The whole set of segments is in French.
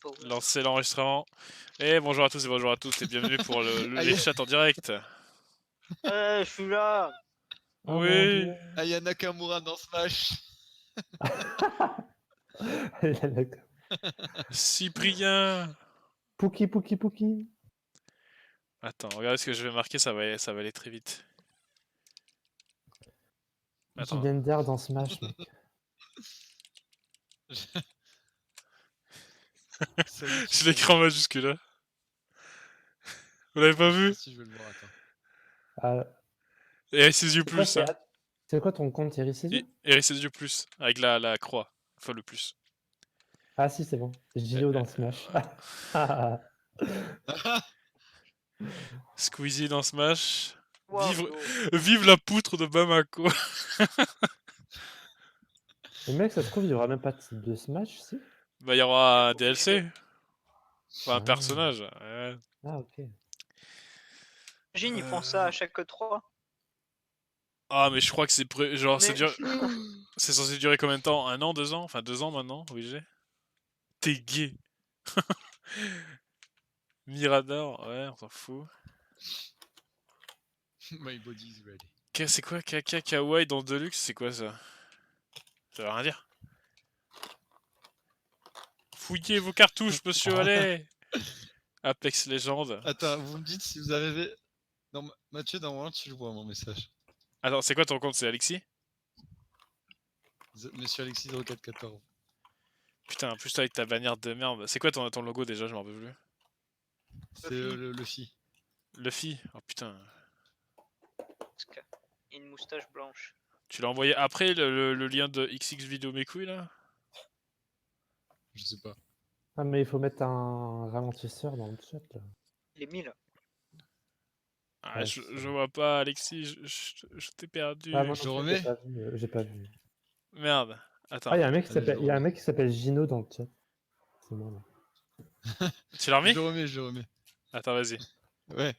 Power. Lancer l'enregistrement. Et bonjour à tous et bonjour à toutes et bienvenue pour les chats en direct. Je suis là. Oh mon dieu. Oui. Aya Nakamura dans Smash. Cyprien. Pouki, Pouki, Pouki. Attends, regardez ce que je vais marquer, ça va aller très vite. Attends, Jidender dans Smash, mec. Salut, j'ai l'écran majuscule là. Vous l'avez pas vu? Si je vais le voir, attends. Ah, Et ses yeux c'est quoi, plus. Hein. c'est quoi ton compte Thierry Cézanne? Et ses yeux plus. Avec la croix. Enfin le plus. Ah si, c'est bon. Gio dans Smash. Squeezie dans Smash. Wow, Vive la poutre de Bamako. Le mec, ça se trouve, il y aura même pas de Smash, si? Bah il y aura un Obligé. DLC. Enfin un Ah. personnage. Ouais. Ah, ok. J'imagine, ils font ça à chaque 3. Ah mais je crois que c'est genre Mais... c'est censé durer combien de temps? 1 an, 2 ans? Enfin 2 ans maintenant, obligé. T'es gay. Mirador, ouais, on s'en fout. My body is ready. C'est quoi Kaka Kawaii dans Deluxe? C'est quoi ça? Ça veut rien dire. Fouillez vos cartouches, monsieur, allez. Apex Legends. Attends, vous me dites si vous arrivez. Non, Mathieu, dans moment, tu le vois mon message. Attends, c'est quoi ton compte? C'est Alexis? Monsieur Alexis 0414. Putain, en plus toi avec ta bannière de merde. C'est quoi ton logo déjà? Je m'en rappelle plus. C'est le Fi. Luffy? Oh putain. Une moustache blanche. Tu l'as envoyé après le lien de XX vidéo mes couilles là? Je sais pas. Ah, mais il faut mettre un ralentisseur dans le chat, là. Les 1000. Ah, Ouais, je vois pas, Alexis, je t'ai perdu. Ah, moi Je non plus, remets j'ai pas vu. Merde. Attends. Ah, il y a un mec Allez, il y a un mec qui s'appelle Gino dans le chat. C'est moi, là. Tu l'as remis? Je le remets. Attends, vas-y. Ouais.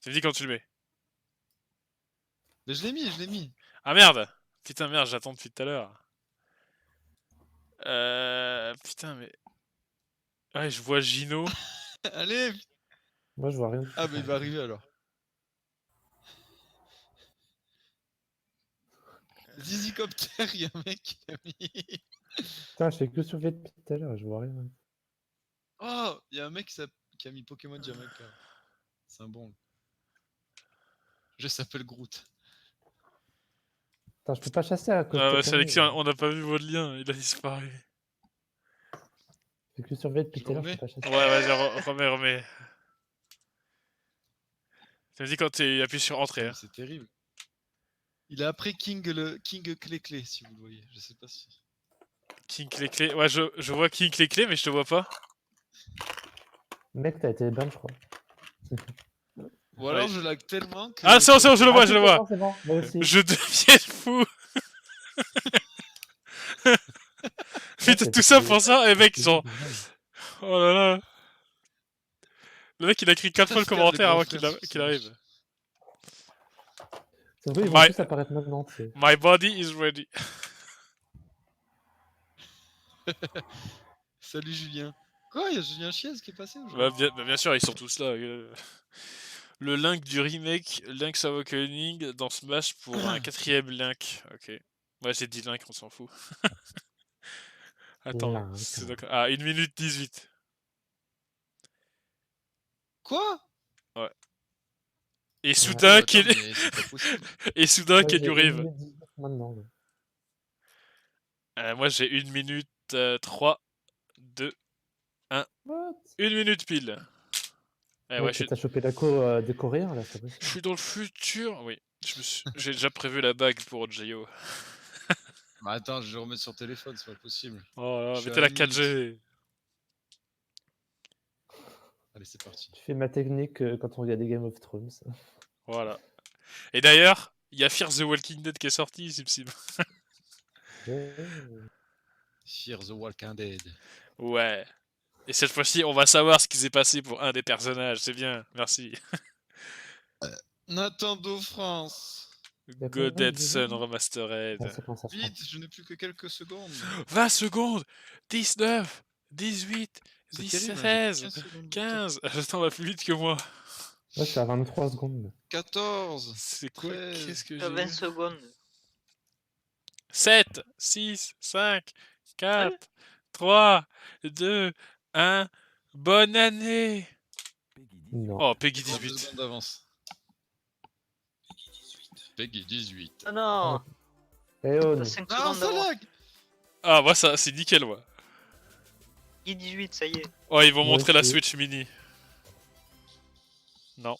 Tu me dis quand tu le mets. Mais je l'ai mis. Ah merde! Putain, merde, j'attends depuis tout à l'heure. Putain, mais. Ouais, je vois Gino. Allez. Moi, je vois rien. Ah, bah il va arriver alors. Zizicopter, il y a un mec qui a mis. Putain, je fais que surveiller depuis tout à l'heure, je vois rien. Oh, il y a un mec qui a mis Pokémon Jamaica. C'est un bon. Je s'appelle Groot. Attends, je peux pas chasser à cause Ah de bah, ta c'est Alexis, connerie, là. on n'a pas vu votre lien, il a disparu. Je fais que surveiller depuis Je tout à l'heure, je remets peux pas chasser. Ouais, vas-y, remets. Tu me dis quand tu appuies sur entrée. Hein. C'est terrible. Il a après King Clé, si vous le voyez. Je sais pas si. King Clé. Ouais, je vois King Clé, mais je te vois pas. Mec, t'as été ban, je crois. Ou alors je lag tellement que. Ah, c'est bon, je le vois, je le vois. C'est bon, moi aussi. Je deviens fou. Putain, tout ça pour ça, et mec, genre. Oh là là. Le mec, il a écrit 4 fois le commentaire avant qu'il arrive. C'est vrai, ils vont tous apparaître maintenant, tu sais. My body is ready. Salut Julien. Quoi, il y a Julien Chiez qui est passé aujourd'hui? Bien sûr, ils sont tous là. Le link du remake Link's Awakening dans Smash pour un 4ème Link. Ok. Ouais, j'ai dit Link, on s'en fout. Attends, c'est donc... Ah, 1 minute 18. Quoi? Ouais. Et soudain, Can you Rive. Moi, j'ai 1 minute 3, 2, 1. What? 1 minute pile. Ouais, T'as chopé la cour des Coréens, là, c'est possible. Je suis dans le futur, oui. J'ai déjà prévu la bague pour J.O. Bah attends, je vais remettre sur téléphone, c'est pas possible. Oh là, mettez la 4G. Allez, c'est parti. Tu fais ma technique quand on regarde des Game of Thrones. Voilà. Et d'ailleurs, il y a Fear the Walking Dead qui est sorti, Sim. Fear the Walking Dead. Ouais. Et cette fois-ci, on va savoir ce qui s'est passé pour un des personnages. C'est bien, merci. Nintendo France. Goded Sun Remastered. Ah, Vite, je n'ai plus que quelques secondes. 20 secondes, 19, 18, C'est terrible, hein, j'ai 16, 15 secondes de 15. Attends, va plus vite que moi. Là, je suis à 23 secondes. 14. C'est quoi? 13. Qu'est-ce que T'as 20 j'ai? secondes. 7, 6, 5, Seul 4, 3, 2, 1. Bonne année! Non. Oh, Peggy 32 18. secondes d'avance. Peggy 18. Ah non. Eh oh, T'as 5 Non, secondes ça d'avance. lag. Ah, moi, ça, c'est nickel, moi. Peggy 18, ça y est. Oh, ils vont Moi montrer la aussi. Switch Mini. Non.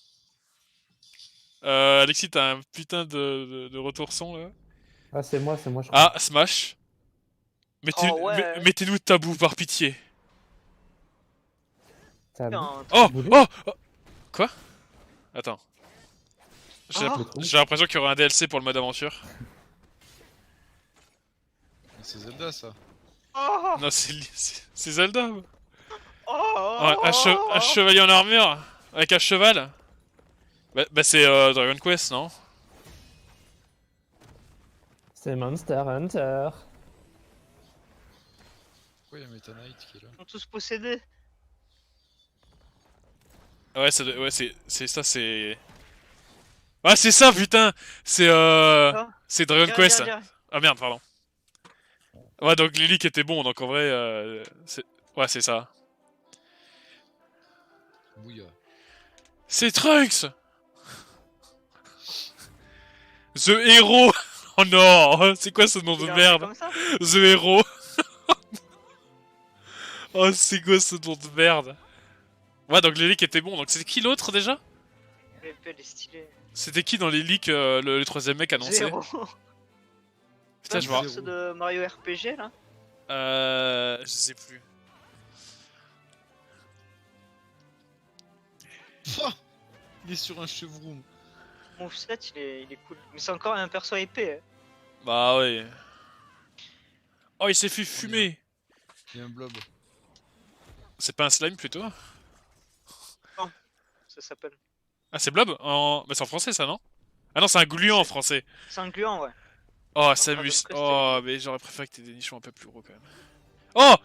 Alexis, t'as un putain de retour son, là. Ah, c'est moi, je crois. Ah, Smash. Oh ouais. Mettez-nous de tabou, par pitié. T'as vu Putain, Oh, Boulet oh, oh. Quoi? Attends. J'ai Ah. j'ai l'impression qu'il y aura un DLC pour le mode aventure. C'est Zelda ça. Oh. Non, c'est Zelda. Oh. Ouais, un chevalier en armure avec un cheval. Bah c'est Dragon Quest, non? C'est Monster Hunter. Pourquoi il y a Meta Knight qui est là? Ils sont tous possédés. Ouais, ouais, c'est ça, c'est. Ah, c'est ça, putain! C'est Ah. c'est Dragon Viens, Quest. viens, viens. Ah merde, pardon. Ouais, donc Lily qui était bon, donc en vrai, ouais, c'est ça. Bouilla. C'est Trunks! The Hero! Oh non! C'est quoi ce nom de Il a merde? comme ça. The Hero! Oh, c'est quoi ce nom de merde? Ouais, donc les leaks étaient bons. Donc c'était qui l'autre déjà? L'épée, elle est stylée. C'était qui dans les leaks le troisième mec annoncé? Zéro. Putain, je vois. Ceux de Mario RPG là. Je sais plus. Oh, il est sur un chevroux. Moveset, il est cool. Mais c'est encore un perso épée. Hein. Bah ouais. Oh, il s'est fait fumer. Il y a un blob. C'est pas un slime plutôt? Ça s'appelle. Ah, c'est Blob en... Mais c'est en français ça, non? Ah non, c'est un gluant en français. C'est un gluant, ouais. Oh, Dans Samus. Dragon Quest, Oh, mais j'aurais préféré que t'aies des nichons un peu plus gros quand même. Oh!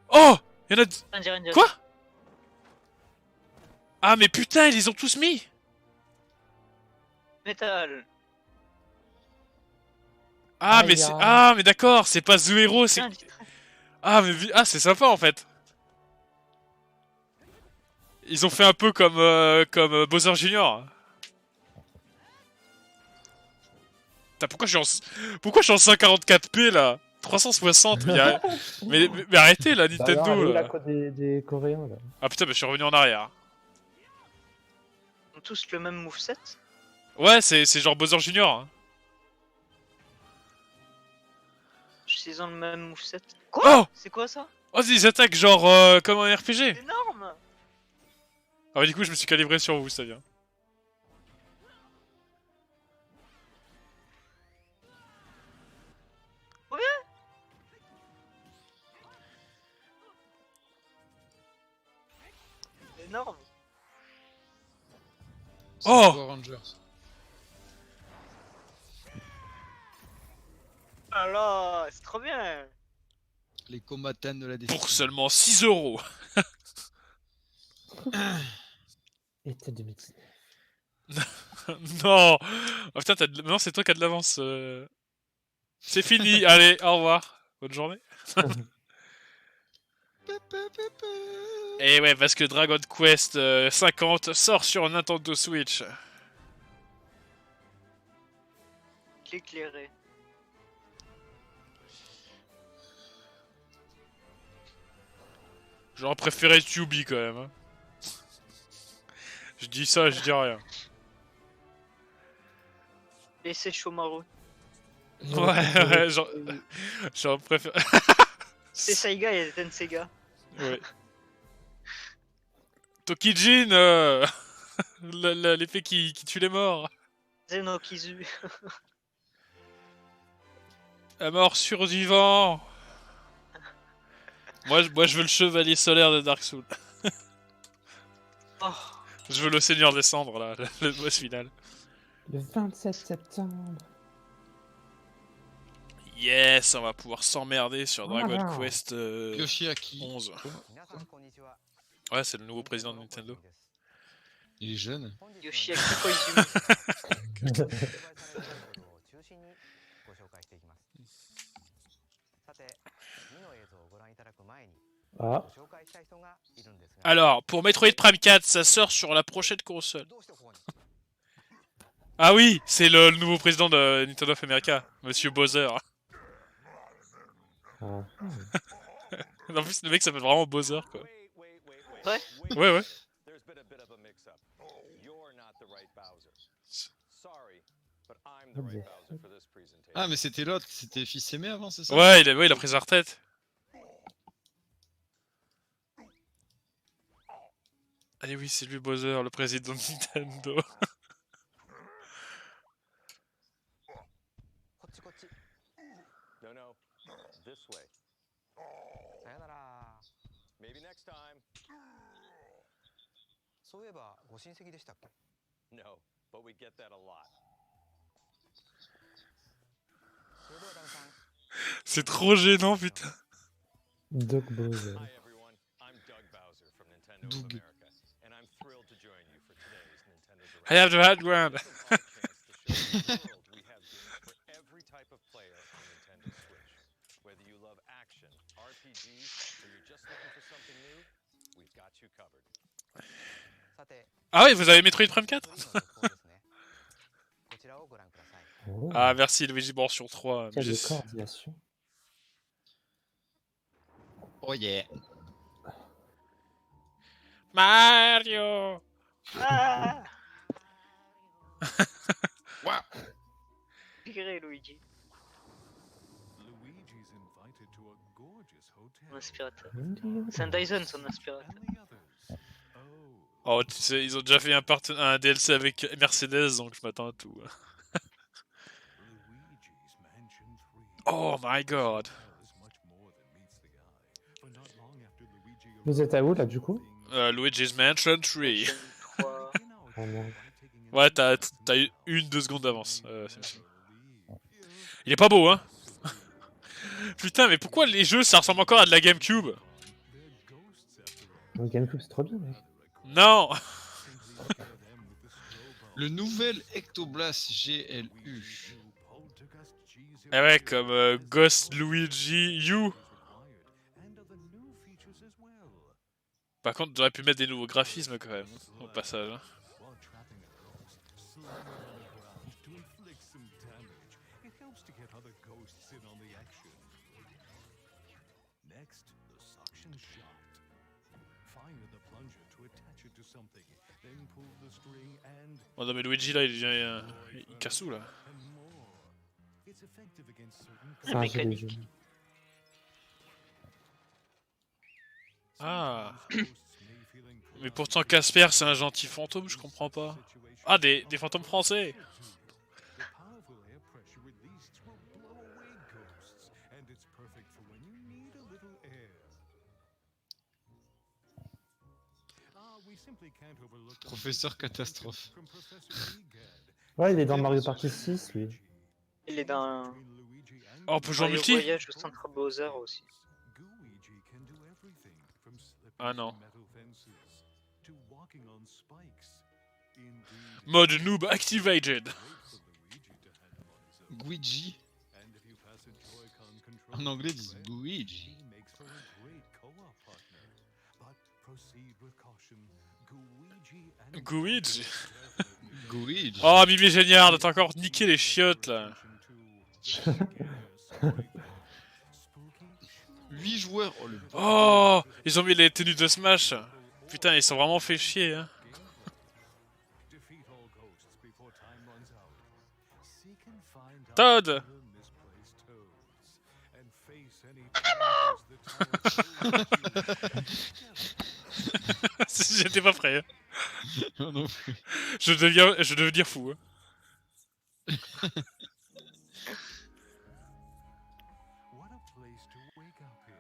Oh! Y'en a... Indien. Quoi? Ah, mais putain, ils les ont tous mis! Metal. Ah, Aïe, mais c'est... aïe. Ah, mais d'accord, c'est pas The Hero, c'est... Tiens, dis-toi. Ah, mais... Ah, c'est sympa, en fait. Ils ont fait un peu comme... Bowser Jr. Putain, pourquoi je suis en 144p, là? 360, mais arrêtez, là, Bah, alors, Nintendo, allez, là. la code des Coréens, là. Ah, putain, mais je suis revenu en arrière. Ils ont tous le même moveset. Ouais, c'est genre Bowser Jr. Hein. Ils ont le même moveset. Quoi? Oh! C'est quoi ça? Oh, ils attaquent genre comme un RPG. C'est énorme. Ah, bah, du coup, je me suis calibré sur vous, ça vient. C'est énorme. C'est Oh! Power Rangers. Ah là, c'est trop bien. Les combattants de la destinée. Pour seulement 6 €. Été 2019. Non! Oh, putain, non, c'est toi qui as de l'avance. C'est fini, allez, au revoir. Bonne journée. Et ouais, parce que Dragon Quest 50 sort sur Nintendo Switch. L'éclairé. J'aurais préféré Tubi quand même. Hein. Je dis ça, je dis rien. Et c'est Shomaru. Ouais, j'aurais préféré. C'est Saiga et Tenseiga. Ouais. Tokijin, l'effet qui tue les morts. Zenokizu. La mort survivant. Moi, je veux le chevalier solaire de Dark Souls. Oh. Je veux le seigneur des cendres, là, le boss final. Le 27 septembre. Yes, on va pouvoir s'emmerder sur Dragon Ah. Quest Yoshiaki. 11. 皆さんこんにちは。 Ouais, c'est le nouveau président de Nintendo. Il est jeune. Yoshiaki Koizumi. 発売されたタイトルを中心にご紹介していきます。さて、次の映像をご覧いただく前に Ah, ご紹介したい人がいるんですが。 Alors, pour Metroid Prime 4, ça sort sur la prochaine console. どうしてここに Ah oui, c'est le nouveau président de Nintendo of America, Monsieur Bowser. ah. En plus, le mec s'appelle vraiment Bowser, quoi. Ouais. Ouais, ouais. There's been a bit of a mix-up. You're not the right Bowser. Sorry, but I'm the Oh, right bon. Bowser for this presentation. Ah, mais c'était l'autre, c'était Fils aimé avant, c'est ça? Ouais, il a pris sa retraite. Allez, oui, c'est lui Bowser, le président de Nintendo. こっちこっち。 No, no, this way. さよなら。 Maybe next time. そういえばご親戚でしたっけ？ No, but we get that a lot. それではダムさん。 C'est trop gênant, putain. Doc Bowser. Hi everyone, I'm Doug Bowser from Nintendo of Doug. America, and I'm thrilled to join you for today's Nintendo Direct. I have the high ground. This is our chance to show the world we have games for every type of player on Nintendo Switch. Whether you love action, RPGs, or you're just looking for something new, we've got you covered. さて、 Ah oui, vous avez Metroid Prime 4? 次の続報ですね。こちらをご覧ください。 Oh, Ah, merci Luigi Mansion 3. quelle coordination. Oh yeah. Mario. Ah. Waouh. Viré Luigi. Luigi's invited to a gorgeous hotel. Mon aspirateur. Mmh. C'est un Dyson son aspirateur. And the others. Oh, Oh, tu sais, ils ont déjà fait un DLC avec Mercedes, donc je m'attends à tout. Luigi's Mansion 3. Oh my god. Is much more than meets the eye. But not long after Luigi Vous êtes à où là du coup? Luigi's Mansion 3. Mansion 3. Oh non. Ouais, t'as eu 1-2 secondes d'avance. Il est pas beau, hein. Putain, mais pourquoi les jeux ça ressemble encore à de la GameCube? Le GameCube c'est trop bien mec. Non. Le nouvel Ectoblast GLU. Eh ouais, comme Ghost Luigi U. Par contre, j'aurais pu mettre des nouveaux graphismes quand même, au passage. Hein. While trapping a ghost, slamming on the ground to inflict some damage. It helps to get other ghosts in on the action. Next, the suction shaft. Fire the plunger to attach it to something, then pull the string and Oh non mais Luigi là, il casse tout là. more. It's effective against certain C'est un jeu de mécanique. jeu. Ah. ghosts may feel Mais pourtant Casper c'est un gentil fantôme, je comprends pas. Ah, des fantômes français. The powerful air pressure released will blow away ghosts, and it's perfect for when you need a little air. We simply can't overlook the Professeur Catastrophe. from Professor Egad. Ouais il est dans Mario Party 6 lui. Il est dans Between Luigi and Oh, on peut jouer en Mario multi? Voyage au centre Bowser aussi. Luigi can do everything from slipping Ah non. through metal fences to walking on spikes. Indeed, Mode noob activated. great for Luigi to handle on his own. Guigi. And if you pass a Joy-Con controller En anglais, ils his disent way, Luigi. he makes for a great co-op partner. But proceed with caution. Luigi and Luigi. Guigi. Oh, Mimi Géniard, t'as encore niqué les chiottes là. 8 joueurs. Oh le Oh, ils ont mis les tenues de Smash. Putain, ils sont vraiment fait chier. Hein. Defeat all ghosts before time runs out. Seek and find out Todd. other misplaced toads, and face any challenges that tower J'étais pas prêt. Hein. Non, non plus. Je vais devenir fou. Hein. What a place to wake up in.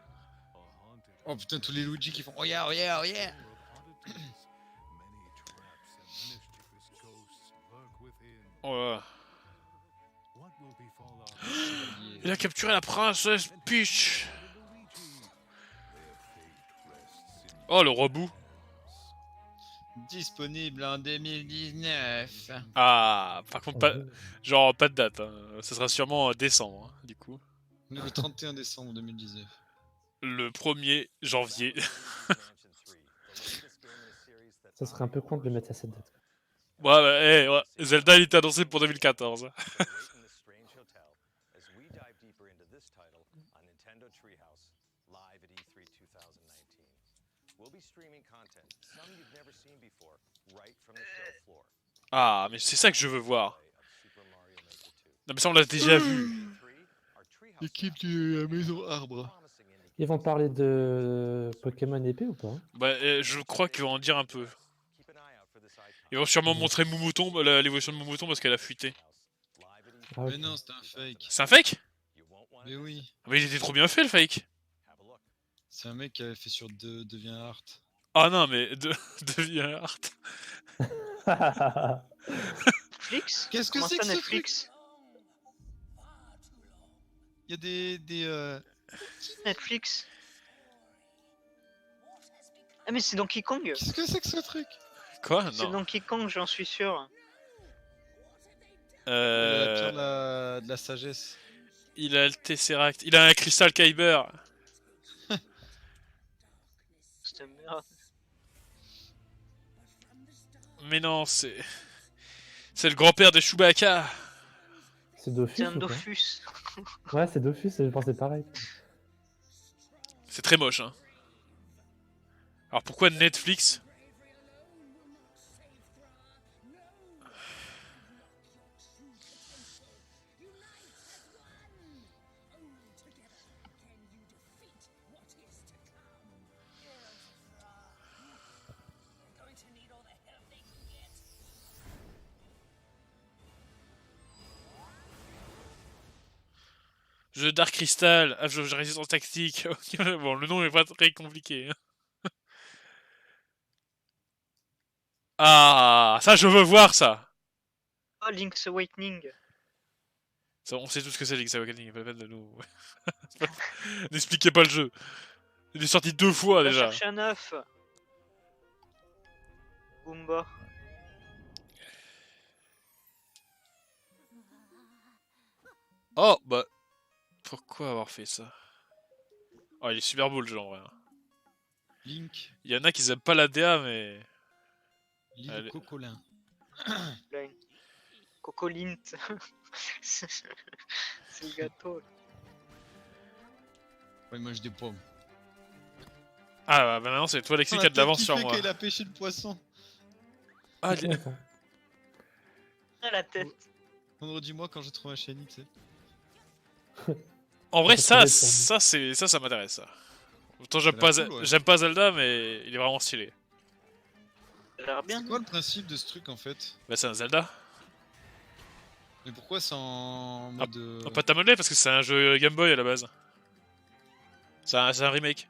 A haunted Oh putain, tous les Luigi qui font oh yeah, oh yeah, oh yeah. full of oddities. Many traps and mischievous ghosts lurk within. Oh là là. What will befall our Chevalier. Il a capturé la princesse Peach. Oh, le roi Boo. Disponible en 2019. Ah, par contre, pas, Ouais. genre, pas de date. Hein. Ça sera sûrement décembre, hein, du coup. Le 31 décembre 2019. Le 1er janvier. Ça serait un peu con de le mettre à cette date. Ouais, ouais, ouais. Zelda, il était annoncé pour 2014. Ah, mais c'est ça que je veux voir. Non, mais ça, on l'a déjà vu. Équipe de la maison arbre. Ils vont parler de Pokémon épée ou pas? Bah, je crois qu'ils vont en dire un peu. Ils vont sûrement montrer Moumouton, l'évolution de Moumouton parce qu'elle a fuité. Ah, Mais ok. non, c'était un fake. C'est un fake? Mais oui. Mais il était trop bien fait le fake. C'est un mec qui avait fait sur Devient Art. Ah non, mais devient art. Netflix? Qu'est-ce que Comment c'est ça, que ce Netflix? Il y a des Netflix? Ah mais c'est Donkey Kong! Qu'est-ce que c'est que ce truc? Quoi? C'est Non. Donkey Kong, j'en suis sûr. Il a la pierre de la sagesse. Il a le Tesseract. Il a un Crystal Kyber. Cette merde. Mais non, c'est... C'est le grand-père de Chewbacca. C'est Dofus C'est un ou quoi? Dofus. Ouais, c'est Dofus, je pensais pareil. C'est très moche, hein. Alors pourquoi Netflix? Jeu Dark Crystal, jeu de résistance tactique. Bon, le nom est pas très compliqué. Hein. Ah, ça je veux voir ça. Oh, Link's Awakening. Ça, on sait tout ce que c'est Link's Awakening, pas la peine de nous... N'expliquez pas le jeu. Il est sorti 2 fois Va déjà. chercher un œuf. Goomba. Oh, bah... Pourquoi avoir fait ça? Oh, il est super beau le jeu en vrai. Link, Il y en a qui aiment pas la DA, mais... l'île Allez. Cocolin. Là, Cocolint. C'est le gâteau. Ouais, il mange des pommes. Ah, bah maintenant c'est toi Alexis qui a de l'avance sur moi. Il a pêché le poisson. Ah, C'est bon, Ah, la tête. Vendredi mois quand j'ai trouvé un shiny, tu sais. en vrai, Ça, ça m'intéresse ça. Autant j'aime Ça a pas, l'air cool, ouais. j'aime pas Zelda, mais il est vraiment stylé. Ça a l'air bien. C'est quoi le principe de ce truc en fait? Bah c'est un Zelda. Mais pourquoi c'est en mode. Non, pas ta monnaie parce que c'est un jeu Game Boy à la base. C'est un remake.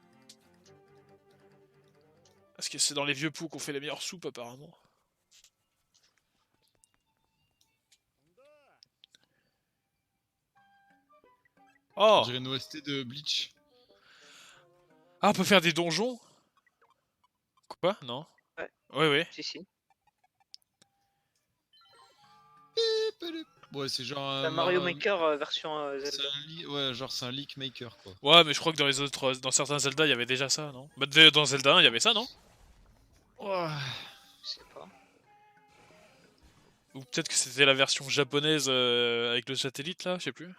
Parce que c'est dans les vieux poux qu'on fait les meilleures soupes apparemment. On Oh! dirait une OST de Bleach. Ah, on peut faire des donjons? Quoi? Non? Ouais. Ouais. Si, si. Ouais, c'est genre. La Mario Maker version C'est Zelda. ouais, genre c'est un leak maker quoi. Ouais, mais je crois que dans les autres, dans certains Zelda, il y avait déjà ça, non? Bah, dans Zelda 1, il y avait ça, non? Je sais pas. Ou peut-être que c'était la version japonaise avec le satellite là, je sais plus.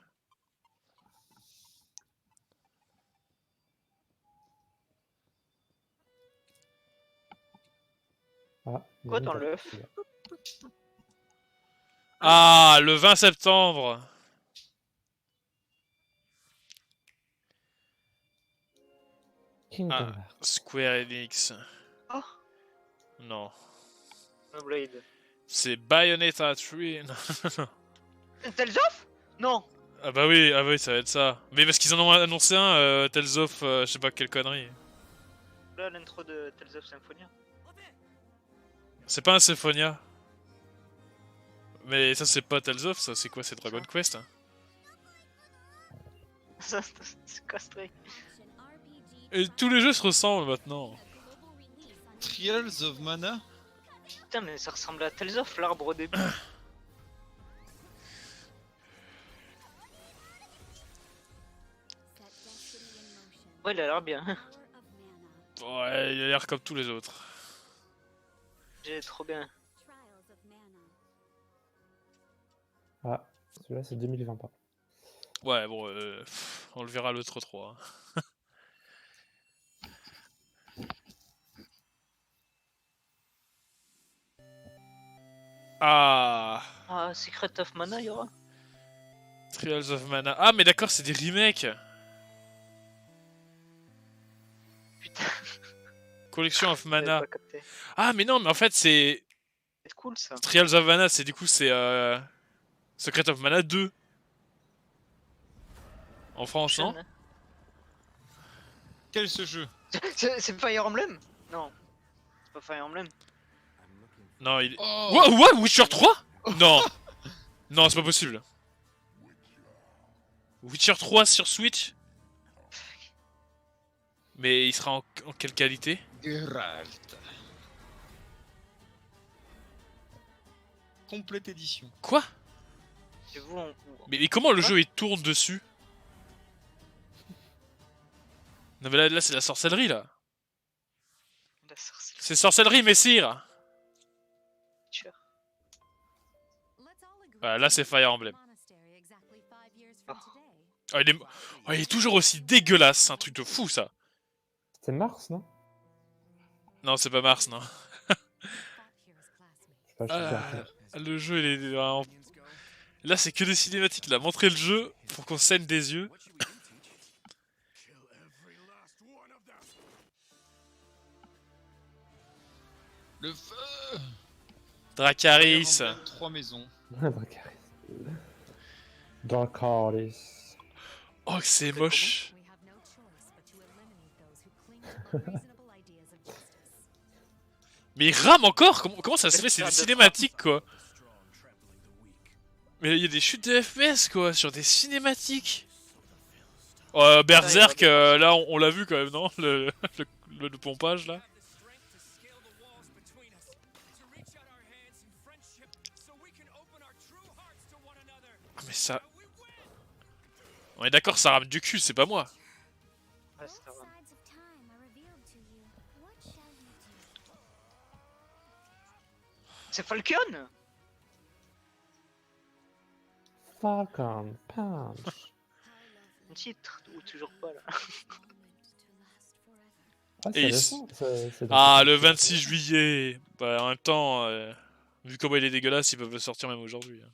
Ah, il y Quoi a une dans date, l'œuf? celui-là. Ah, le 20 septembre. Kingdom Ah. Hearts. Square Enix. Oh, Non. Blade. C'est Bayonetta 3. Non. Tales of? Non. Ah bah oui, ça va être ça. Mais parce qu'ils en ont annoncé un, Tales of, je sais pas quelle connerie. Là, l'intro de Tales of Symphonia. C'est pas un Symphonia. Mais ça c'est pas Tales of, ça c'est quoi? C'est Dragon Quest hein. C'est castré. Et tous les jeux se ressemblent maintenant. Trials of Mana. Putain, mais ça ressemble à Tales of l'arbre au début. Ouais, il a l'air bien. Ouais, il a l'air comme tous les autres. J'ai trop bien. Ah, celui-là c'est 2020 pas. Ouais, bon, on le verra l'autre 3. Ah, Ah, Secret of Mana, il y aura. Trials of Mana. Ah, mais d'accord, c'est des remakes. Putain, Collection of j'avais Mana. pas capté. Ah, mais non, mais en fait, c'est C'est cool ça. Trials of Mana, c'est du coup, c'est Secret of Mana 2. En France, non? Prochaine, hein. Quel est ce jeu? C'est Fire Emblem? Non. C'est pas Fire Emblem. Non, il... Oh What, Witcher 3? Non. Non, c'est pas possible. Witcher 3 sur Switch? Mais il sera en quelle qualité? Geralt. Complète édition. Quoi? Et vous, on... Mais comment le Quoi? jeu il tourne dessus? Non mais là c'est la sorcellerie là. La sorcellerie. C'est sorcellerie messire. Voilà, là c'est Fire Emblem. Oh, il est toujours aussi dégueulasse, c'est un truc de fou ça. C'était Mars, non? Non, c'est pas Mars, non. Je sais pas, je suis bien. Le jeu il est vraiment... Là c'est que des cinématiques là, montrer le jeu pour qu'on saigne des yeux. Le feu. Dracarys. 3 maisons. Dracarys. Dracarys. Oh que c'est moche. Mais il rame encore? Comment ça se fait? C'est des cinématiques quoi. Mais il y a des chutes de FPS quoi, sur des cinématiques. Berserk, là on l'a vu quand même, non? Le pompage là. Ah, mais ça... On est d'accord, ça rame du cul, c'est pas moi. Ouais, c'est vrai. C'est Falcon? Falcon Punch. Un titre ou toujours pas là. Ah, c'est Et récent, c'est Ah, le 26 juillet. Bah, en même temps, vu comment il est dégueulasse, ils peuvent le sortir même aujourd'hui. Hein.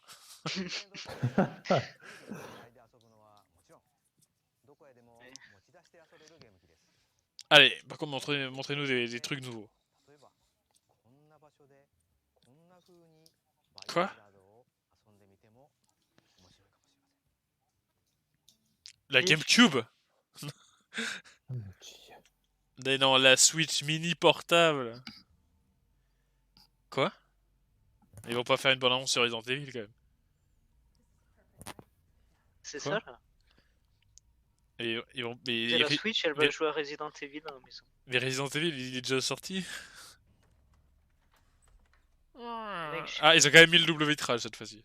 Allez, par contre, montrez-nous des trucs nouveaux. Quoi? La GameCube? Oh mon Dieu. Mais non, la Switch mini portable. Quoi? Ils vont pas faire une bonne annonce sur Resident Evil quand même. C'est Quoi? ça là. Et, C'est la Switch, elle va jouer à Resident Evil dans la maison. mais Resident Evil, il est déjà sorti. Mec, Ah, ils ont quand même mis le double vitrage cette fois-ci.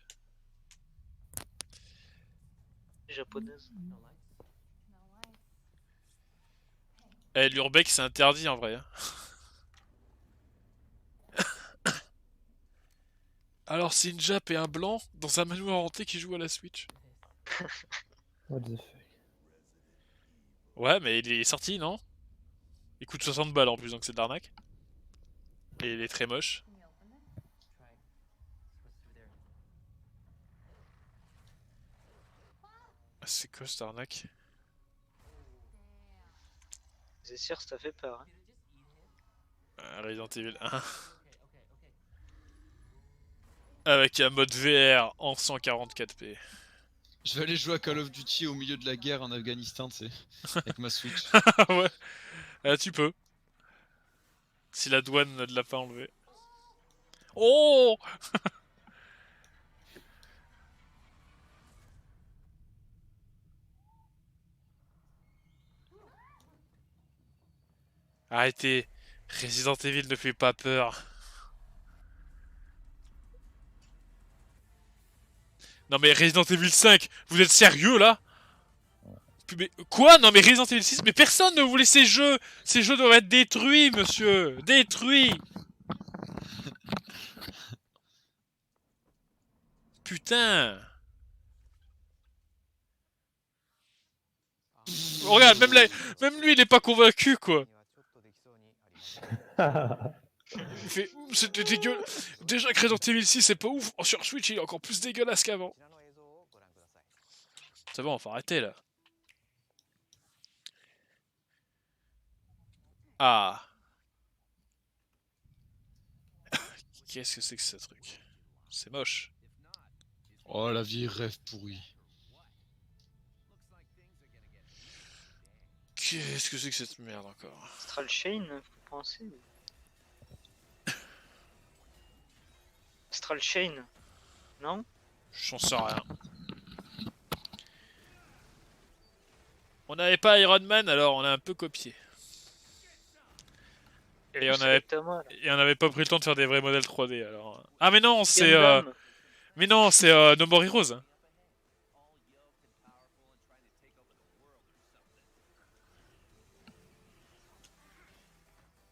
japonaise. Eh, l'urbex c'est interdit en vrai. Hein. Alors c'est une Jap et un blanc dans un manoir hanté qui joue à la Switch. What the fuck. Ouais, mais il est sorti, non? Il coûte 60 balles en plus, donc c'est de l'arnaque. Et il est très moche. Ah, c'est quoi cette arnaque? C'est sûr, ça fait peur. Hein. Resident Evil 1. Avec un mode VR en 144p. Je vais aller jouer à Call of Duty au milieu de la guerre en Afghanistan, tu sais, avec ma Switch. Ouais. Tu peux. Si la douane ne l'a pas enlevé. Oh! Arrêtez. Resident Evil ne fait pas peur. Non mais Resident Evil 5, vous êtes sérieux là? Mais quoi? Non mais Resident Evil 6, mais personne ne voulait ces jeux. Ces jeux doivent être détruits, monsieur. Détruits. Putain. Regarde, même lui il est pas convaincu quoi. にはちょっとできそうにあります。 Il fait c'était dégueulasse. Déjà que Resident Evil 6 c'est pas ouf. Sur Switch il est encore plus dégueulasse qu'avant. こちらの映像をご覧ください。 C'est bon, faut arrêter là. Ah. Qu'est-ce que c'est que ce truc? C'est moche. Oh, la vieille rêve pourrie. Qu'est-ce que c'est que cette merde encore? Astral Chain, vous pensez? Astral Chain? Non? J'en sais rien. On n'avait pas Iron Man, alors on a un peu copié. Et on avait pas pris le temps de faire des vrais modèles 3D alors. Ah mais non, c'est Gundam. mais non, c'est No More Heroes.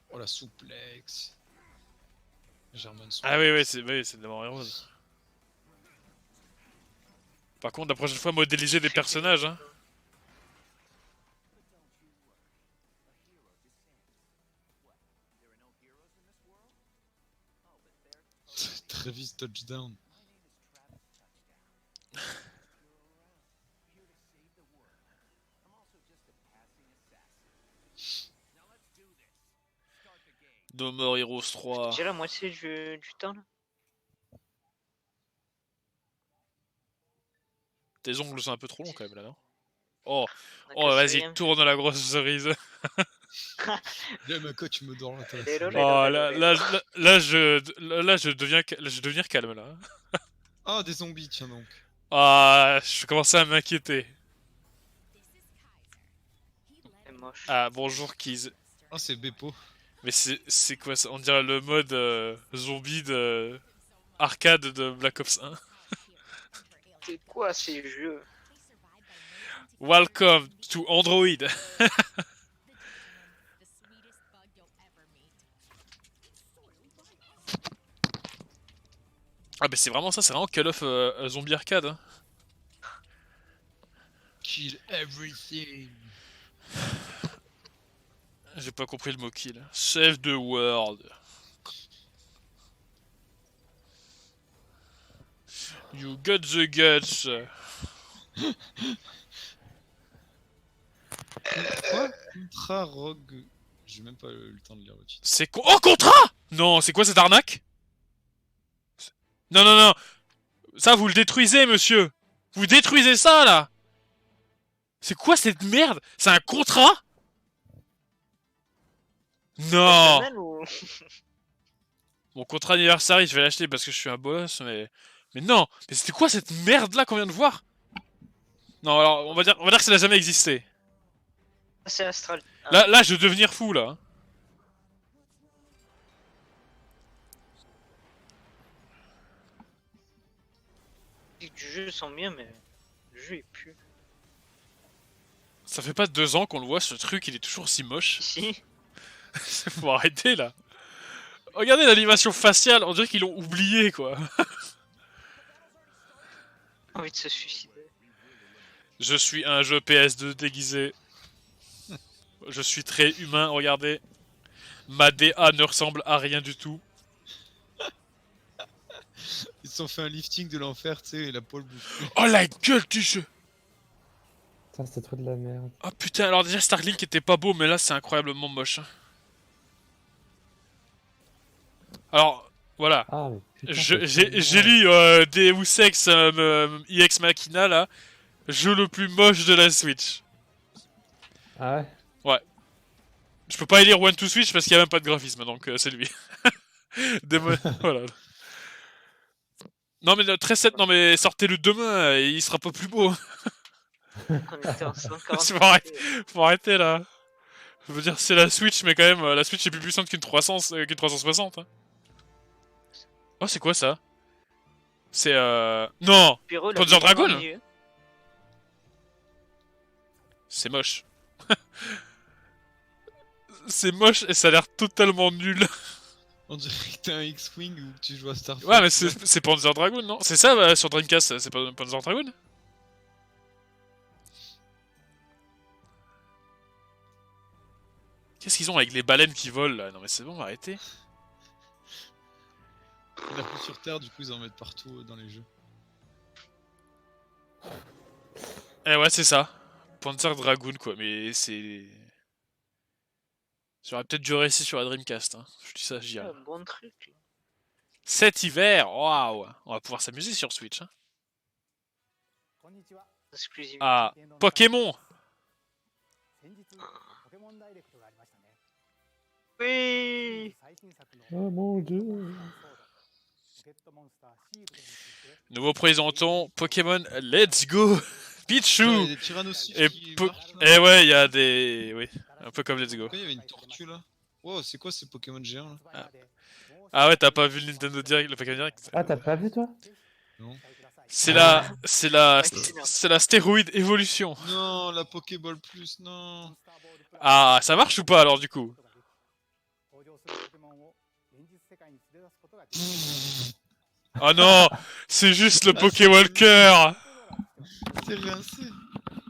Oh, la souplex. German Ah oui, c'est No More Heroes. Par contre, la prochaine fois, modéliser des personnages, hein. Travis Touchdown. No More Heroes 3. J'ai la moitié du temps là. Tes ongles sont un peu trop longs quand même là, non? Oh, On a oh que vas-y, rien. tourne la grosse cerise. Là, ma coach me dort la tête. Hello, Oh, hello. là, je vais devenir calme là. Ah, des zombies, tiens donc. Ah, je commençais à m'inquiéter. C'est moche. Ah, bonjour Keys. Ah, c'est Beppo. Mais c'est quoi ça? On dirait le mode zombie de arcade de Black Ops 1. C'est quoi ces jeux? Welcome to Android. Ah bah c'est vraiment ça, c'est vraiment Call of Zombie Arcade. Hein. Kill everything. J'ai pas compris le mot kill. Save the world. You got the guts. Quoi? Contra Rogue. J'ai même pas eu le temps de lire le titre. C'est quoi? Oh, contrat! Non, c'est quoi cette arnaque? Non, non, non. Ça, vous le détruisez, monsieur. Vous détruisez ça, là. C'est quoi cette merde? C'est un contrat? Non. Personnel ou... Mon contrat anniversary, je vais l'acheter parce que je suis un boss, mais... Mais non. Mais c'était quoi cette merde-là qu'on vient de voir? Non, alors, on va dire que ça n'a jamais existé. C'est Astral. Là, je vais devenir fou, là. Les du jeu sont bien, mais le jeu est plus. Ça fait pas 2 ans qu'on le voit, ce truc, il est toujours si moche. Si. Faut arrêter, là. Regardez l'animation faciale, on dirait qu'ils l'ont oublié, quoi. Envie de se suicider. Je suis un jeu PS2 déguisé. Je suis très humain, regardez. Ma DA ne ressemble à rien du tout. Ils se sont fait un lifting de l'enfer, tu sais, et la pole bouffée. Oh la gueule du jeu! Putain, c'était trop de la merde. Oh putain, alors déjà Starlink était pas beau, mais là c'est incroyablement moche. hein. Alors, voilà. Ah, mais putain, J'ai lu Deus Ex Ex Machina là. Jeu le plus moche de la Switch. Ah ouais? Je peux pas élire One to Switch parce qu'il y a même pas de graphisme, donc c'est lui. Voilà. Non mais très 7, non mais sortez-le demain, il sera pas plus beau. On était en 140. Faut arrêter là. Je veux dire, c'est la Switch, mais quand même, la Switch est plus puissante qu'une 360. Hein. Oh, c'est quoi ça? C'est Non! Pyro, il a Panzer mis vraiment Dragoon au milieu. C'est moche. C'est moche et ça a l'air totalement nul. On dirait que t'es un X-Wing ou que tu joues à Star Fox. Ouais, mais c'est Panzer Dragoon, non? C'est ça, sur Dreamcast, c'est pas Panzer Dragoon? Qu'est-ce qu'ils ont avec les baleines qui volent, là? Non mais c'est bon, arrêtez. Il a plus sur Terre, du coup ils en mettent partout dans les jeux. Eh ouais, c'est ça. Panzer Dragoon, quoi, mais c'est... J'aurais peut-être dû rester sur la Dreamcast, hein. Je dis ça, j'y Ah, arrive. bon truc. Là. Cet hiver, waouh! On va pouvoir s'amuser sur Switch, hein. Exclusivité. Ah, Pokémon! Oui. Oh mon dieu. Nous vous présentons Pokémon Let's Go! Il y Pichu! a des Tyrannosaures Et qui po- marchent là. Eh ouais, il y a des... Oui, un peu comme Let's Go. Pourquoi il y avait une tortue là? Wow, c'est quoi ces Pokémon géants là? Ah ouais, t'as pas vu le Nintendo Direct, le Pokémon Direct? Ah, t'as pas vu toi? Non. C'est Ah. la stéroïde évolution. Non, la Pokéball Plus, non. Ah, ça marche ou pas alors du coup? Oh non, c'est juste le Pokéwalker. C'est rincé.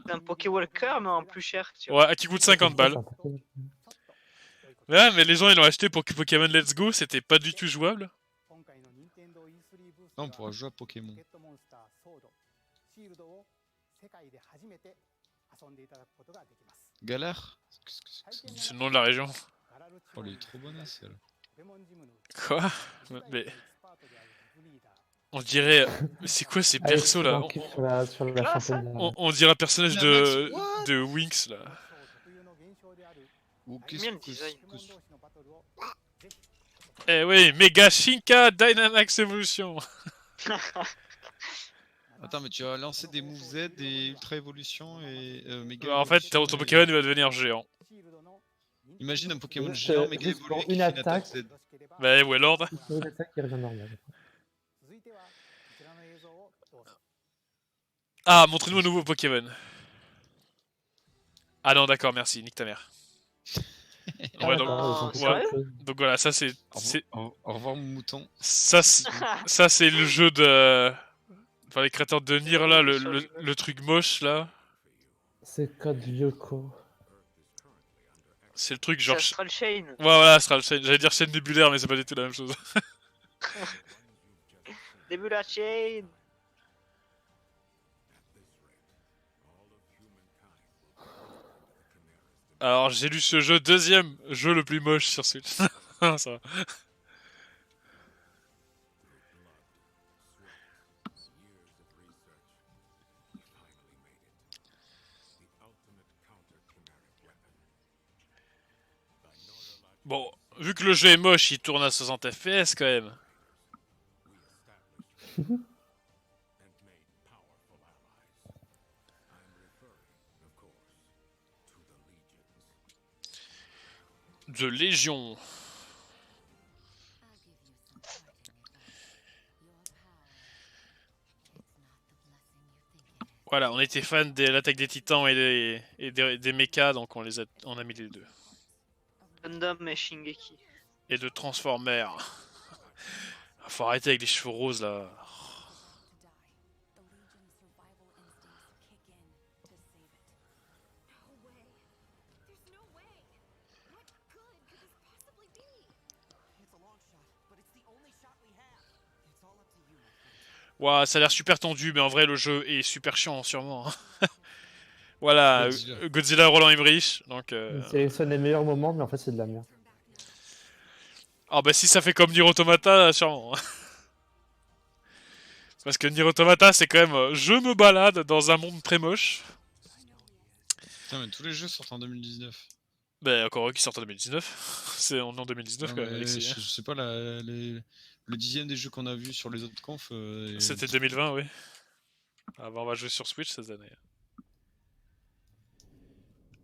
C'est un Pokéwalker, mais en plus cher. Tu vois. Ouais, qui coûte 50 balles. Ouais, mais les gens ils l'ont acheté pour que Pokémon Let's Go, c'était pas du tout jouable. Ah, on pourra jouer à Pokémon. Galère? Qu'est-ce que c'est que ça? C'est le nom de la région. Oh, elle est trop bonne celle. Quoi? Mais... On dirait... C'est quoi ces Allez, persos là? tranquille sur la Classe, championne. On dirait un personnage La de... Max, what? de Winx là. Ou Bien le design. Eh oui, Mega Shinka Dynamax Evolution. Attends, mais tu vas lancer des moves Z, des Ultra Évolution et Méga En fait, Évolution ton et- Pokémon il va devenir géant. Imagine un Pokémon Juste, géant méga juste pour évolué qui une fait une attaque attaque. Z. Bah ouais, Lord. Oui, c'est ça qui revient normal. Ah, montrez-nous un nouveau Pokémon. Ah non, d'accord, merci, nique ta mère. Ah, Ouais, d'accord, ils ont fait ouais. autre chose. Donc voilà, ça c'est... Au revoir mon mouton. Ça c'est le jeu de... Enfin, les créateurs de Nier là, le truc moche là. C'est Code Lyoko. C'est le truc C'est genre... Astral Chain. Ouais, voilà, ce sera le chaîne. J'allais dire chaîne nébulaire, mais c'est pas du tout la même chose. Début la chain. Alors, j'ai lu ce jeu, deuxième jeu le plus moche sur Switch. Ça va. Bon, vu que le jeu est moche, il tourne à 60 FPS quand même. De Légion. Voilà, on était fan de l'attaque des titans et des mechas, donc on a mis les deux. Gundam et Shingeki. Et de Transformers. Faut arrêter avec les cheveux roses là. Ouah, ça a l'air super tendu, mais en vrai le jeu est super chiant sûrement. Voilà, Godzilla Roland Emmerich, donc... Il sélectionne les meilleurs moments, mais en fait, c'est de la merde. Ah bah si ça fait comme Nier Automata, sûrement. Parce que Nier Automata, c'est quand même... je me balade dans un monde très moche. Putain, mais tous les jeux sortent en 2019. Bah encore eux qui sortent en 2019. C'est en 2019 Non, quand même, mais Alexis. je sais pas, le dixième des jeux qu'on a vu sur les autres confs. C'était 2020, oui. Ah bah on va jouer sur Switch cette année.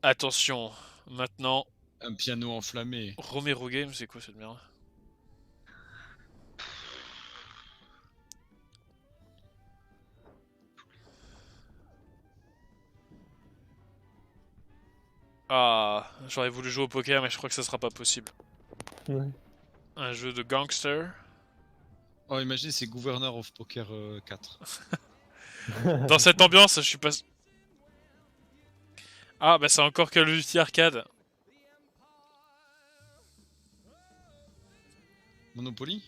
Attention, maintenant, Un piano enflammé. Romero Game, c'est quoi cette merde? Ah, j'aurais voulu jouer au poker, mais je crois que ça sera pas possible. Ouais. Un jeu de gangster. Oh, imagine, c'est Governor of Poker 4. Dans cette ambiance, je suis pas... Ah, bah c'est encore Call of Duty Arcade. Monopoly?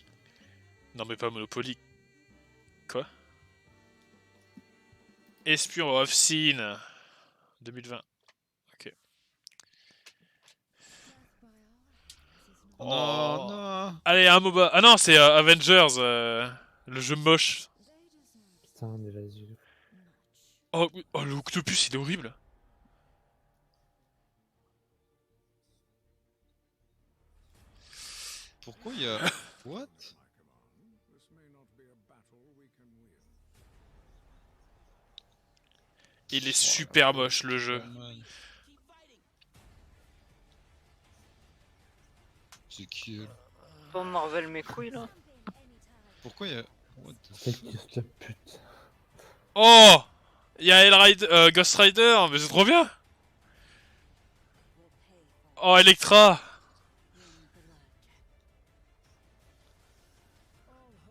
Non mais pas Monopoly. Quoi? Espion of Sin 2020. Ok. Oh, Oh. non. Allez, un MOBA. Ah non, c'est Avengers, le jeu moche. Putain, déjà les yeux. Oh, oh, le Octopus, il est horrible. Pourquoi il y a... What? Il est super moche, le jeu. C'est qui elle? Pas Marvel mes couilles là. Pourquoi il y a... What the C'est fuck? que pute. Oh, il y a Ghost Rider, mais c'est trop bien. Oh, Electra.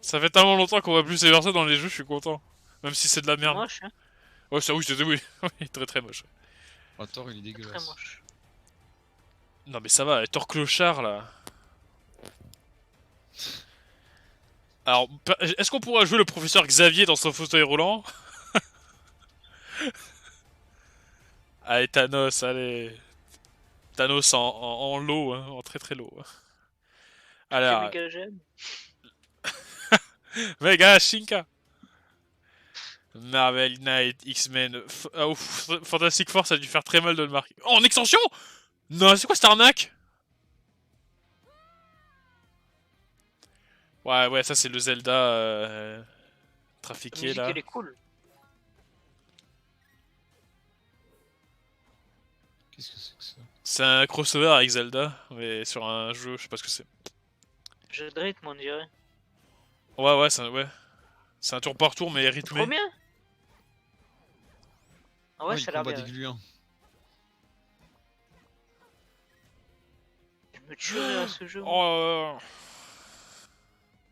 Ça fait tellement longtemps qu'on voit plus ces personnes dans les jeux, je suis content. Même si c'est de la merde. Moche, hein. Ouais, ça oui, oui. Oui, très très moche. Oh, Thor, il est Très dégueulasse. moche. Non mais ça va, Thor Clochard là. Alors, est-ce qu'on pourra jouer le professeur Xavier dans son fauteuil roulant? Allez, Thanos, allez. Thanos en low, hein, en très très low. C'est Alors, méga j'aime. Mega Shinka. Marvel Knight, X-Men, Fantastic Four, ça a dû faire très mal de le marquer. Oh, en extension? Non, c'est quoi cette arnaque? Ouais, ça c'est le Zelda La trafiqué musique là. elle est cool. Qu'est-ce que c'est que ça? C'est un crossover avec Zelda, mais sur un jeu, je sais pas ce que c'est. Jeu de rythme on dirait. Ouais, c'est un tour par tour mais Trop rythmé. bien. Ah ouais, Oh, ça a il l'air combat bien. des gluants. Je me tuerais à ce jeu. moi. Oh,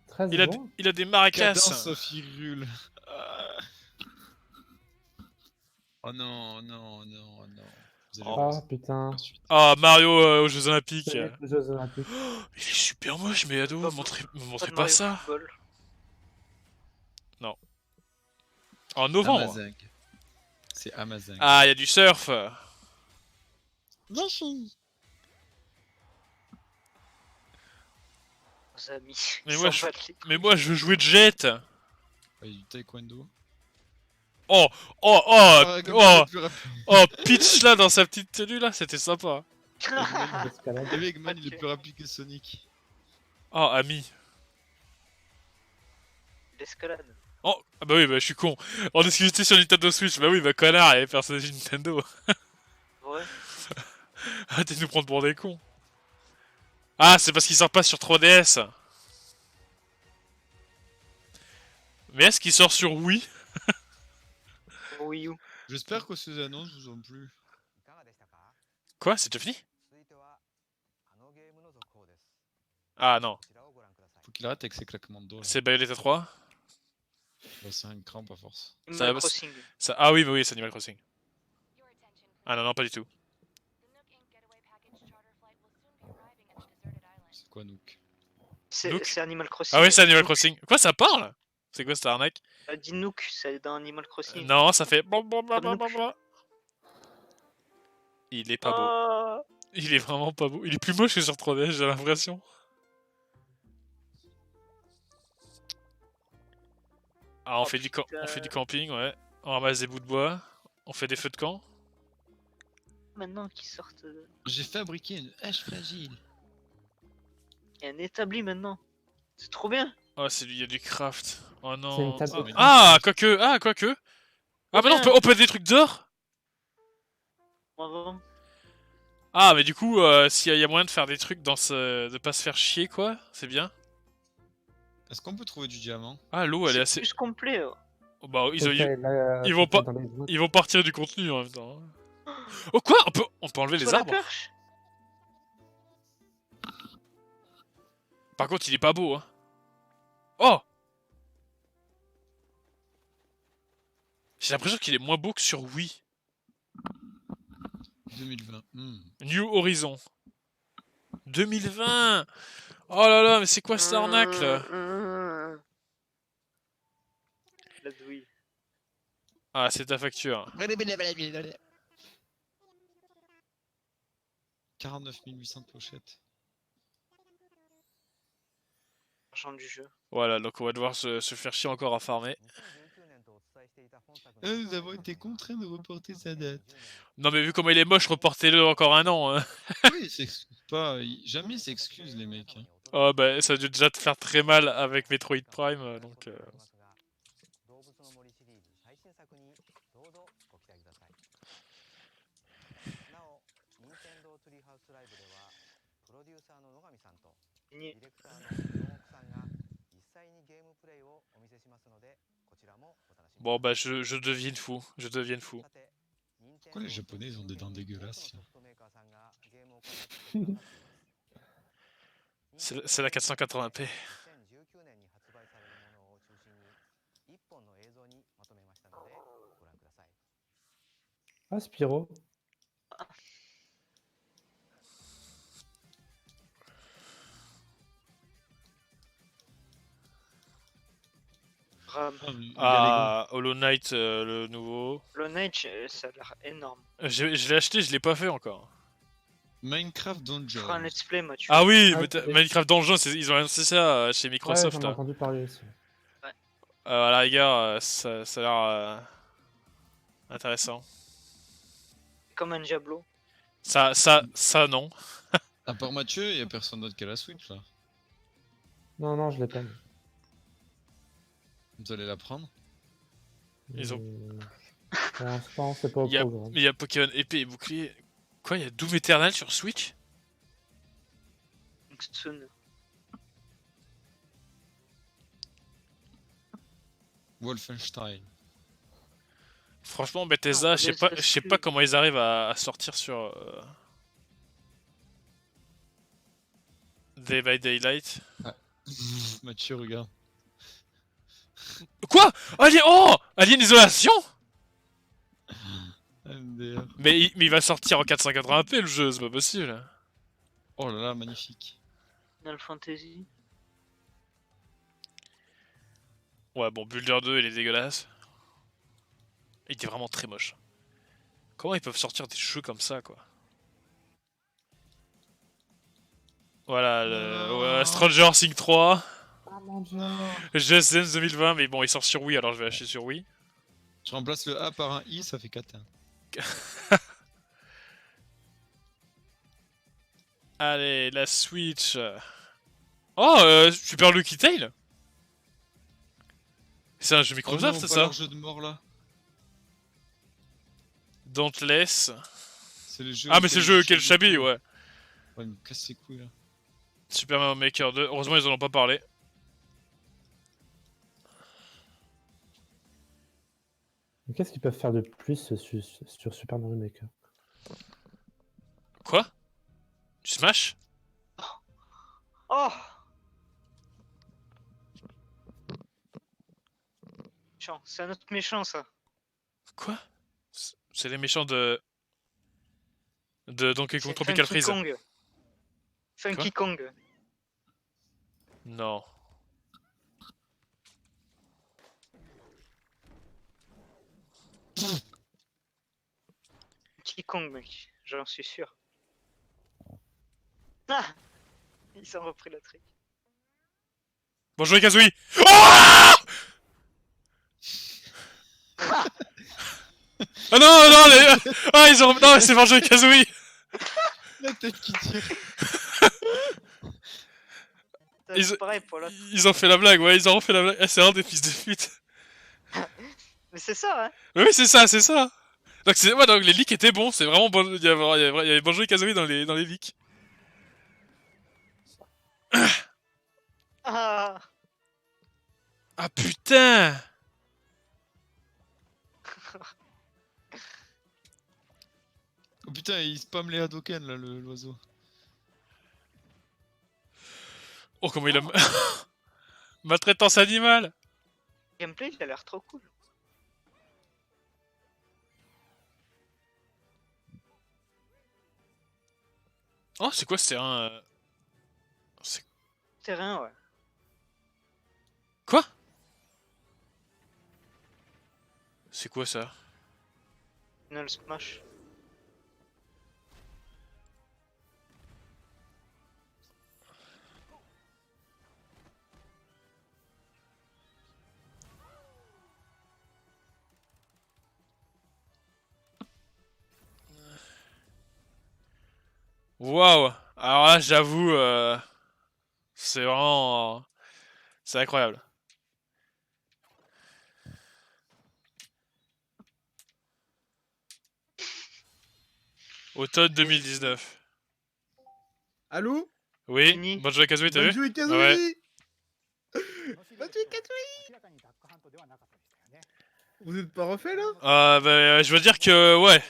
13 il a des maracas. Cadence of Hyrule. Oh non, non, non, non. Vous allez Oh. voir Ah putain. la suite. Ah, Mario aux Jeux Olympiques. C'est les Jeux Olympiques. Il est super moche, mais ado, Pas- me montrez de pas Mario ça. Football. En novembre. Amazing. C'est Amazing. Ah, il y a du surf. Nos amis. Mais ils moi, s'en battent les couilles. Mais moi, je veux jouer Jet. Ah, il y a du taekwondo. Oh, Comme il est plus rapide. oh, Peach là dans sa petite tenue là, c'était sympa. L'escalade. Et Eggman, il est Ok. plus rapide que Sonic. Oh, ami. L'escalade. Oh, ah bah oui, bah je suis con. En exclusivité sur Nintendo Switch, bah oui, bah connard, il y avait personnage Nintendo. Ouais. Arrêtez de nous prendre pour des cons. Ah, c'est parce qu'il sort pas sur 3DS. Mais est-ce qu'il sort sur Wii? Wii U. J'espère que ces annonces vous ont plu. いかがでしたか？ Quoi, c'est déjà fini? 続いてはあのゲームの続報です。 Ah non, こちらをご覧ください。 Faut qu'il arrête avec ses claquements de dos. Là. c'est Bayonetta 3. Bah, c'est un crampe à force. Ça Animal va- Crossing. Ça... Ah oui, bah oui, c'est Animal Crossing. Ah non, non, pas du tout. C'est quoi, Nook? Nook C'est Animal Crossing. Ah oui, c'est Animal Nook. Crossing. Quoi, ça parle? C'est quoi cette arnaque? Dit Nook, c'est dans Animal Crossing. Non, ça fait... Il est pas beau. Ah, Il est vraiment pas beau. Il est plus moche que sur 3DS, j'ai l'impression. Ah, on Oh, fait du putain. on fait du camping, ouais. On ramasse des bouts de bois. On fait des feux de camp. Maintenant qu'ils sortent. J'ai fabriqué une hache fragile. Il y a un établi maintenant. C'est trop bien. Oh, il y a du craft. Oh non. C'est une table Ah, de ah, quoique. Ah, quoique. Ah, bah non, bien. on peut des trucs d'or. Bravo. Ah, mais du coup, s'il y a moyen de faire des trucs dans ce... de pas se faire chier, quoi, c'est bien. Est-ce qu'on peut trouver du diamant? Ah, l'eau, elle est C'est assez... plus complet. Oh, bah, Faut que t'ailles là, ils faut vont que t'ailles pas- dans les grottes. ils vont partir du contenu en même temps. Oh, quoi? On peut enlever les Sur la arbres? perche. Par contre, il est pas beau, hein. Oh! J'ai l'impression qu'il est moins beau que sur Wii. 2020. New Horizon. 2020! Oh là là, mais c'est quoi cette arnaque, là? La douille. Ah, c'est ta facture. 49 800 de pochettes. L'argent du jeu. Voilà, donc on va devoir se faire chier encore à farmer. 2019年とお伝えしていた本作の Nous avons été contraints de reporter sa date. Non mais vu comment il est moche, reportez-le encore un an, hein. Oui, ils s'excusent pas. Jamais ils s'excusent, les mecs. Hein. Oh bah, ça a dû déjà te faire très mal avec Metroid Prime, donc... 動物の森シリーズ最新作にどうぞご期待ください。なお、任天堂ツリーハウスライブでは、プロデューサーの野上さんとディレクターの京極さんが実際にゲームプレイをお見せしますので、こちらもお楽しみに。 Bon bah, je deviens fou, je deviens fou. さて、任天堂 Pourquoi les Japonais ils ont des dents dégueulasses là? ソフトメーカーさんがゲームを開発してくださっています C'est la 480p. 2019年に発売されるものを中心に1本の映像にまとめましたのでご覧ください。 Ah, Spyro. Ram. Ah, Hollow Knight, le nouveau. Le Knight, ça a l'air énorme. Je l'ai acheté, je l'ai pas fait encore. Minecraft Je Dungeon. ferai un let's play, moi, tu Ah oui, Ah, mais ok. Minecraft Dungeon, ils ont annoncé ça chez Ouais, Microsoft. j'en ai Là. entendu parler aussi. À la rigueur, ça a l'air intéressant. Comme un Diablo. Ça non. À part Mathieu, il y a personne d'autre qui a la Switch là. Non, non, je l'ai pas. Vous allez la prendre? Ils ont- Pour l'instant, c'est pas au Il y a, programme. il y a Pokémon épée et bouclier. Quoi, il y a Doom Eternal sur Switch? Donc, soon. Wolfenstein. Franchement, Bethesda, Ah, je mais sais pas comment ils arrivent à sortir sur Day by Daylight. Mathieu, regarde. Quoi? Alien Isolation? MDR. Mais il va sortir en 480p le jeu, c'est pas possible. Oh là là, magnifique. Final Fantasy. Ouais, bon, Builder 2, il est dégueulasse. Il était vraiment très moche. Comment ils peuvent sortir des jeux comme ça, quoi? Voilà, ouais, Stranger Things 3. Ah mon dieu. Just Dance 2020, mais bon, il sort sur Wii, alors je vais acheter sur Wii. Tu remplaces le A par un I, ça fait 4. Allez, la Switch. Oh, Super Lucky Tail. C'est un jeu Microsoft, c'est ça? Le jeu de mort là. Dauntless. C'est le jeu. Ah, mais c'est le jeu Kel Chabi, ouais. Ouais, il me casse les couilles là. Super Mario Maker 2. Heureusement, ils en ont pas parlé. Mais qu'est-ce qu'ils peuvent faire de plus sur Super Mario Maker? Quoi? Tu smash? Oh! Méchant, c'est un autre méchant, ça. Quoi? C'est les méchants de Donkey Kong C'est Tropical Funky Freeze. Kong. Funky Kong. Non. Funky Kong, mec. J'en suis sûr. Ah! Ils s'en repris la trick. Bonjour Kazooie. Oh Ah non, non, ah, ils ont... Non, c'est Banjo et Kazooie. La tête qui tire. Ils- C'est pareil pour l'autre. Ils ont fait la blague, ouais, ils ont refait la blague. Ah, c'est un des fils de pute. Mais c'est ça, hein? Oui, c'est ça, c'est ça. Donc, donc les leaks étaient bons, c'est vraiment bon. Il y avait Banjo et Kazooie dans les leaks. Ah, Ah putain! Oh putain, il spam les Hadoken là, l'oiseau. Oh, comment il a. Maltraitance animale! gameplay, il a l'air trop cool. Oh, c'est quoi? C'est un. Terrain, ouais. Quoi? C'est quoi ça? Final Smash. Waouh! Alors là, j'avoue, c'est vraiment. C'est incroyable. Automne 2019. Allô? Oui, Fini. Banjo et Kazooie, t'as vu? Banjo et Kazooie! Ouais. Banjo et Kazooie! Vous êtes pas refait là? Bah, je veux dire que, ouais.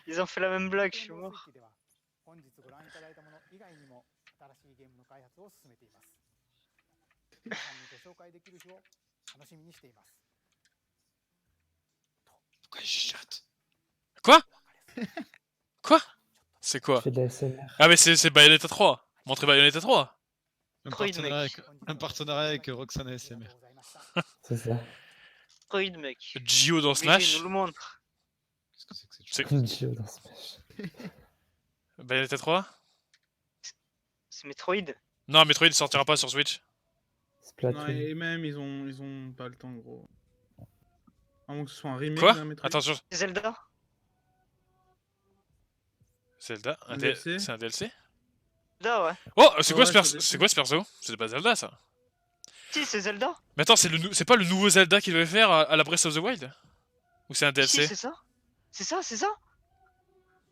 Ils ont fait la même blague, je suis mort. Pourquoi il chuchote? Quoi? Quoi? C'est Je quoi? fais de la SMR. Ah, mais c'est Bayonetta 3. Montrez Bayonetta 3. Troid, mec. Un partenariat avec Roxana SMR. C'est ça. Troid, mec. Gio dans Oui, Smash. il nous le montre. Qu'est-ce que c'est que cette chose? Gio dans Smash. Bayonetta 3. C'est Metroid. Non, Metroid sortira pas sur Switch. Non, Splatoon. et même ils ont pas le temps, gros. À moins que ce soit un remake Quoi? d'un Metroid. Attention. C'est Zelda. Zelda? Un DLC? C'est un DLC? Zelda, ouais. Oh, c'est quoi Ouais, ce c'est un perso? DLC. C'est quoi ce perso? C'est pas Zelda ça. Si, c'est Zelda. Mais attends, c'est pas le nouveau Zelda qu'il devait faire à la Breath of the Wild? Ou c'est un Si, DLC? c'est ça. C'est ça, c'est ça.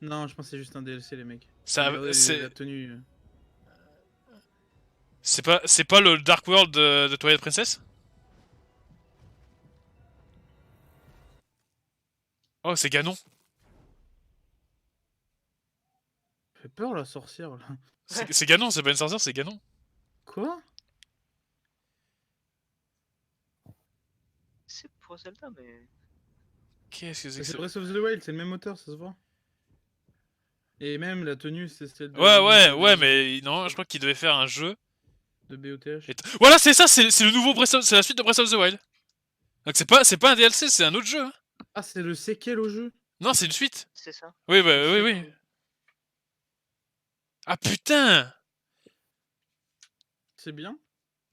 Non, je pense que c'est juste un DLC, les mecs. Ça- Regardez c'est- la tenue. C'est pas le Dark World de Twilight Princess? Oh, c'est Ganon. Ça fait peur la sorcière là. C'est Ganon, c'est pas une sorcière, c'est Ganon. Quoi? C'est pour Zelda, mais. Qu'est-ce que c'est que C'est ça? Breath of the Wild, c'est le même auteur, ça se voit. Et même la tenue, c'est celle de. Ouais, mais non, je crois qu'il devait faire un jeu. De BOTH. Voilà, c'est ça, c'est le nouveau c'est la suite de Breath of the Wild. Donc c'est pas un DLC, c'est un autre jeu. Hein. Ah, c'est le séquel au jeu? Non, c'est une suite. C'est ça. Oui, bah, oui. Ah putain! C'est bien?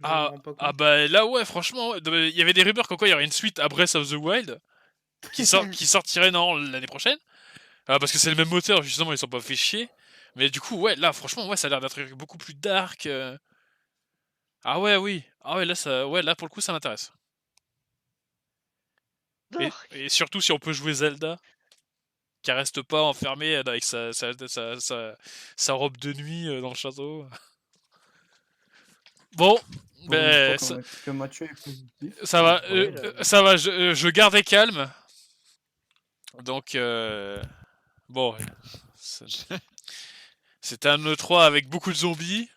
Je me rends pas compte. Ah bah là ouais, franchement, ouais. Il y avait des rumeurs comme quoi il y aurait une suite à Breath of the Wild qui sortirait non l'année prochaine. Parce que c'est le même moteur, justement, ils sont pas fait chier. Mais du coup, ouais, là, franchement, ouais, ça a l'air d'être beaucoup plus dark. Ah ouais, oui. Ah ouais, là, pour le coup, ça m'intéresse. Et surtout si on peut jouer Zelda, qui reste pas enfermé avec sa robe de nuit dans le château. Bon, ben, ça va, je gardais calme. Donc, bon, c'était un E3 avec beaucoup de zombies,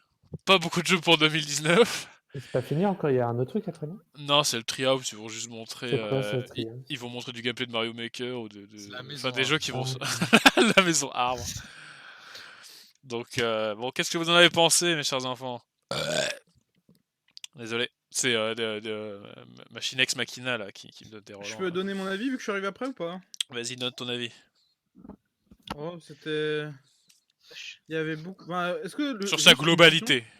pas beaucoup de jeux pour 2019. C'est pas fini encore, il y a un autre truc après, non? Non, c'est le Treehouse, ils vont juste montrer. C'est quoi, ça, le Treehouse? Ils vont montrer du gameplay de Mario Maker ou la maison des jeux qui vont. Ah. La maison arbre. Donc, bon, qu'est-ce que vous en avez pensé, mes chers enfants? Désolé, c'est Machine Ex Machina là qui me donne des relents. Je peux donner mon avis vu que je suis arrivé après ou pas? Vas-y, donne ton avis. Oh, c'était. Il y avait beaucoup. Bah, est-ce que Sur juste sa une globalité. question.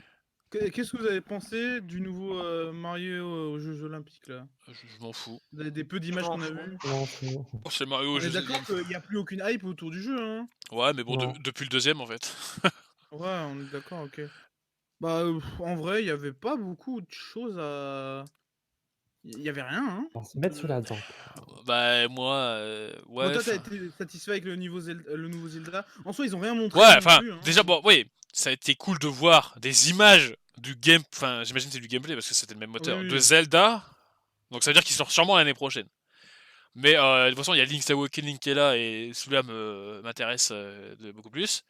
Qu'est-ce que vous avez pensé du nouveau Mario aux Jeux Olympiques là? Je m'en fous. Des peu d'images qu'on a vues. Non, c'est bon. Oh, c'est Mario On aux est Jeux d'accord qu'il n'y a plus aucune hype autour du jeu, hein? Ouais, mais bon, Non. depuis le deuxième en fait. Ouais, on est d'accord, ok. Bah, en vrai, il n'y avait pas beaucoup de choses à Il y avait rien, hein. On se met sous la dent. Bah, moi, Bon, ouais. toi, t'as enfin- été satisfait avec le nouveau Zelda. En soi, ils ont rien montré Ouais, non enfin, plus, hein. déjà, bon, oui, ça a été cool de voir des images du game. Enfin, j'imagine que c'est du gameplay parce que c'était le même moteur. Oui, De oui. Zelda. Donc ça veut dire qu'il sort sûrement l'année prochaine. Mais de toute façon, il y a Link's Awakening qui est là et celui-là m'intéresse beaucoup plus.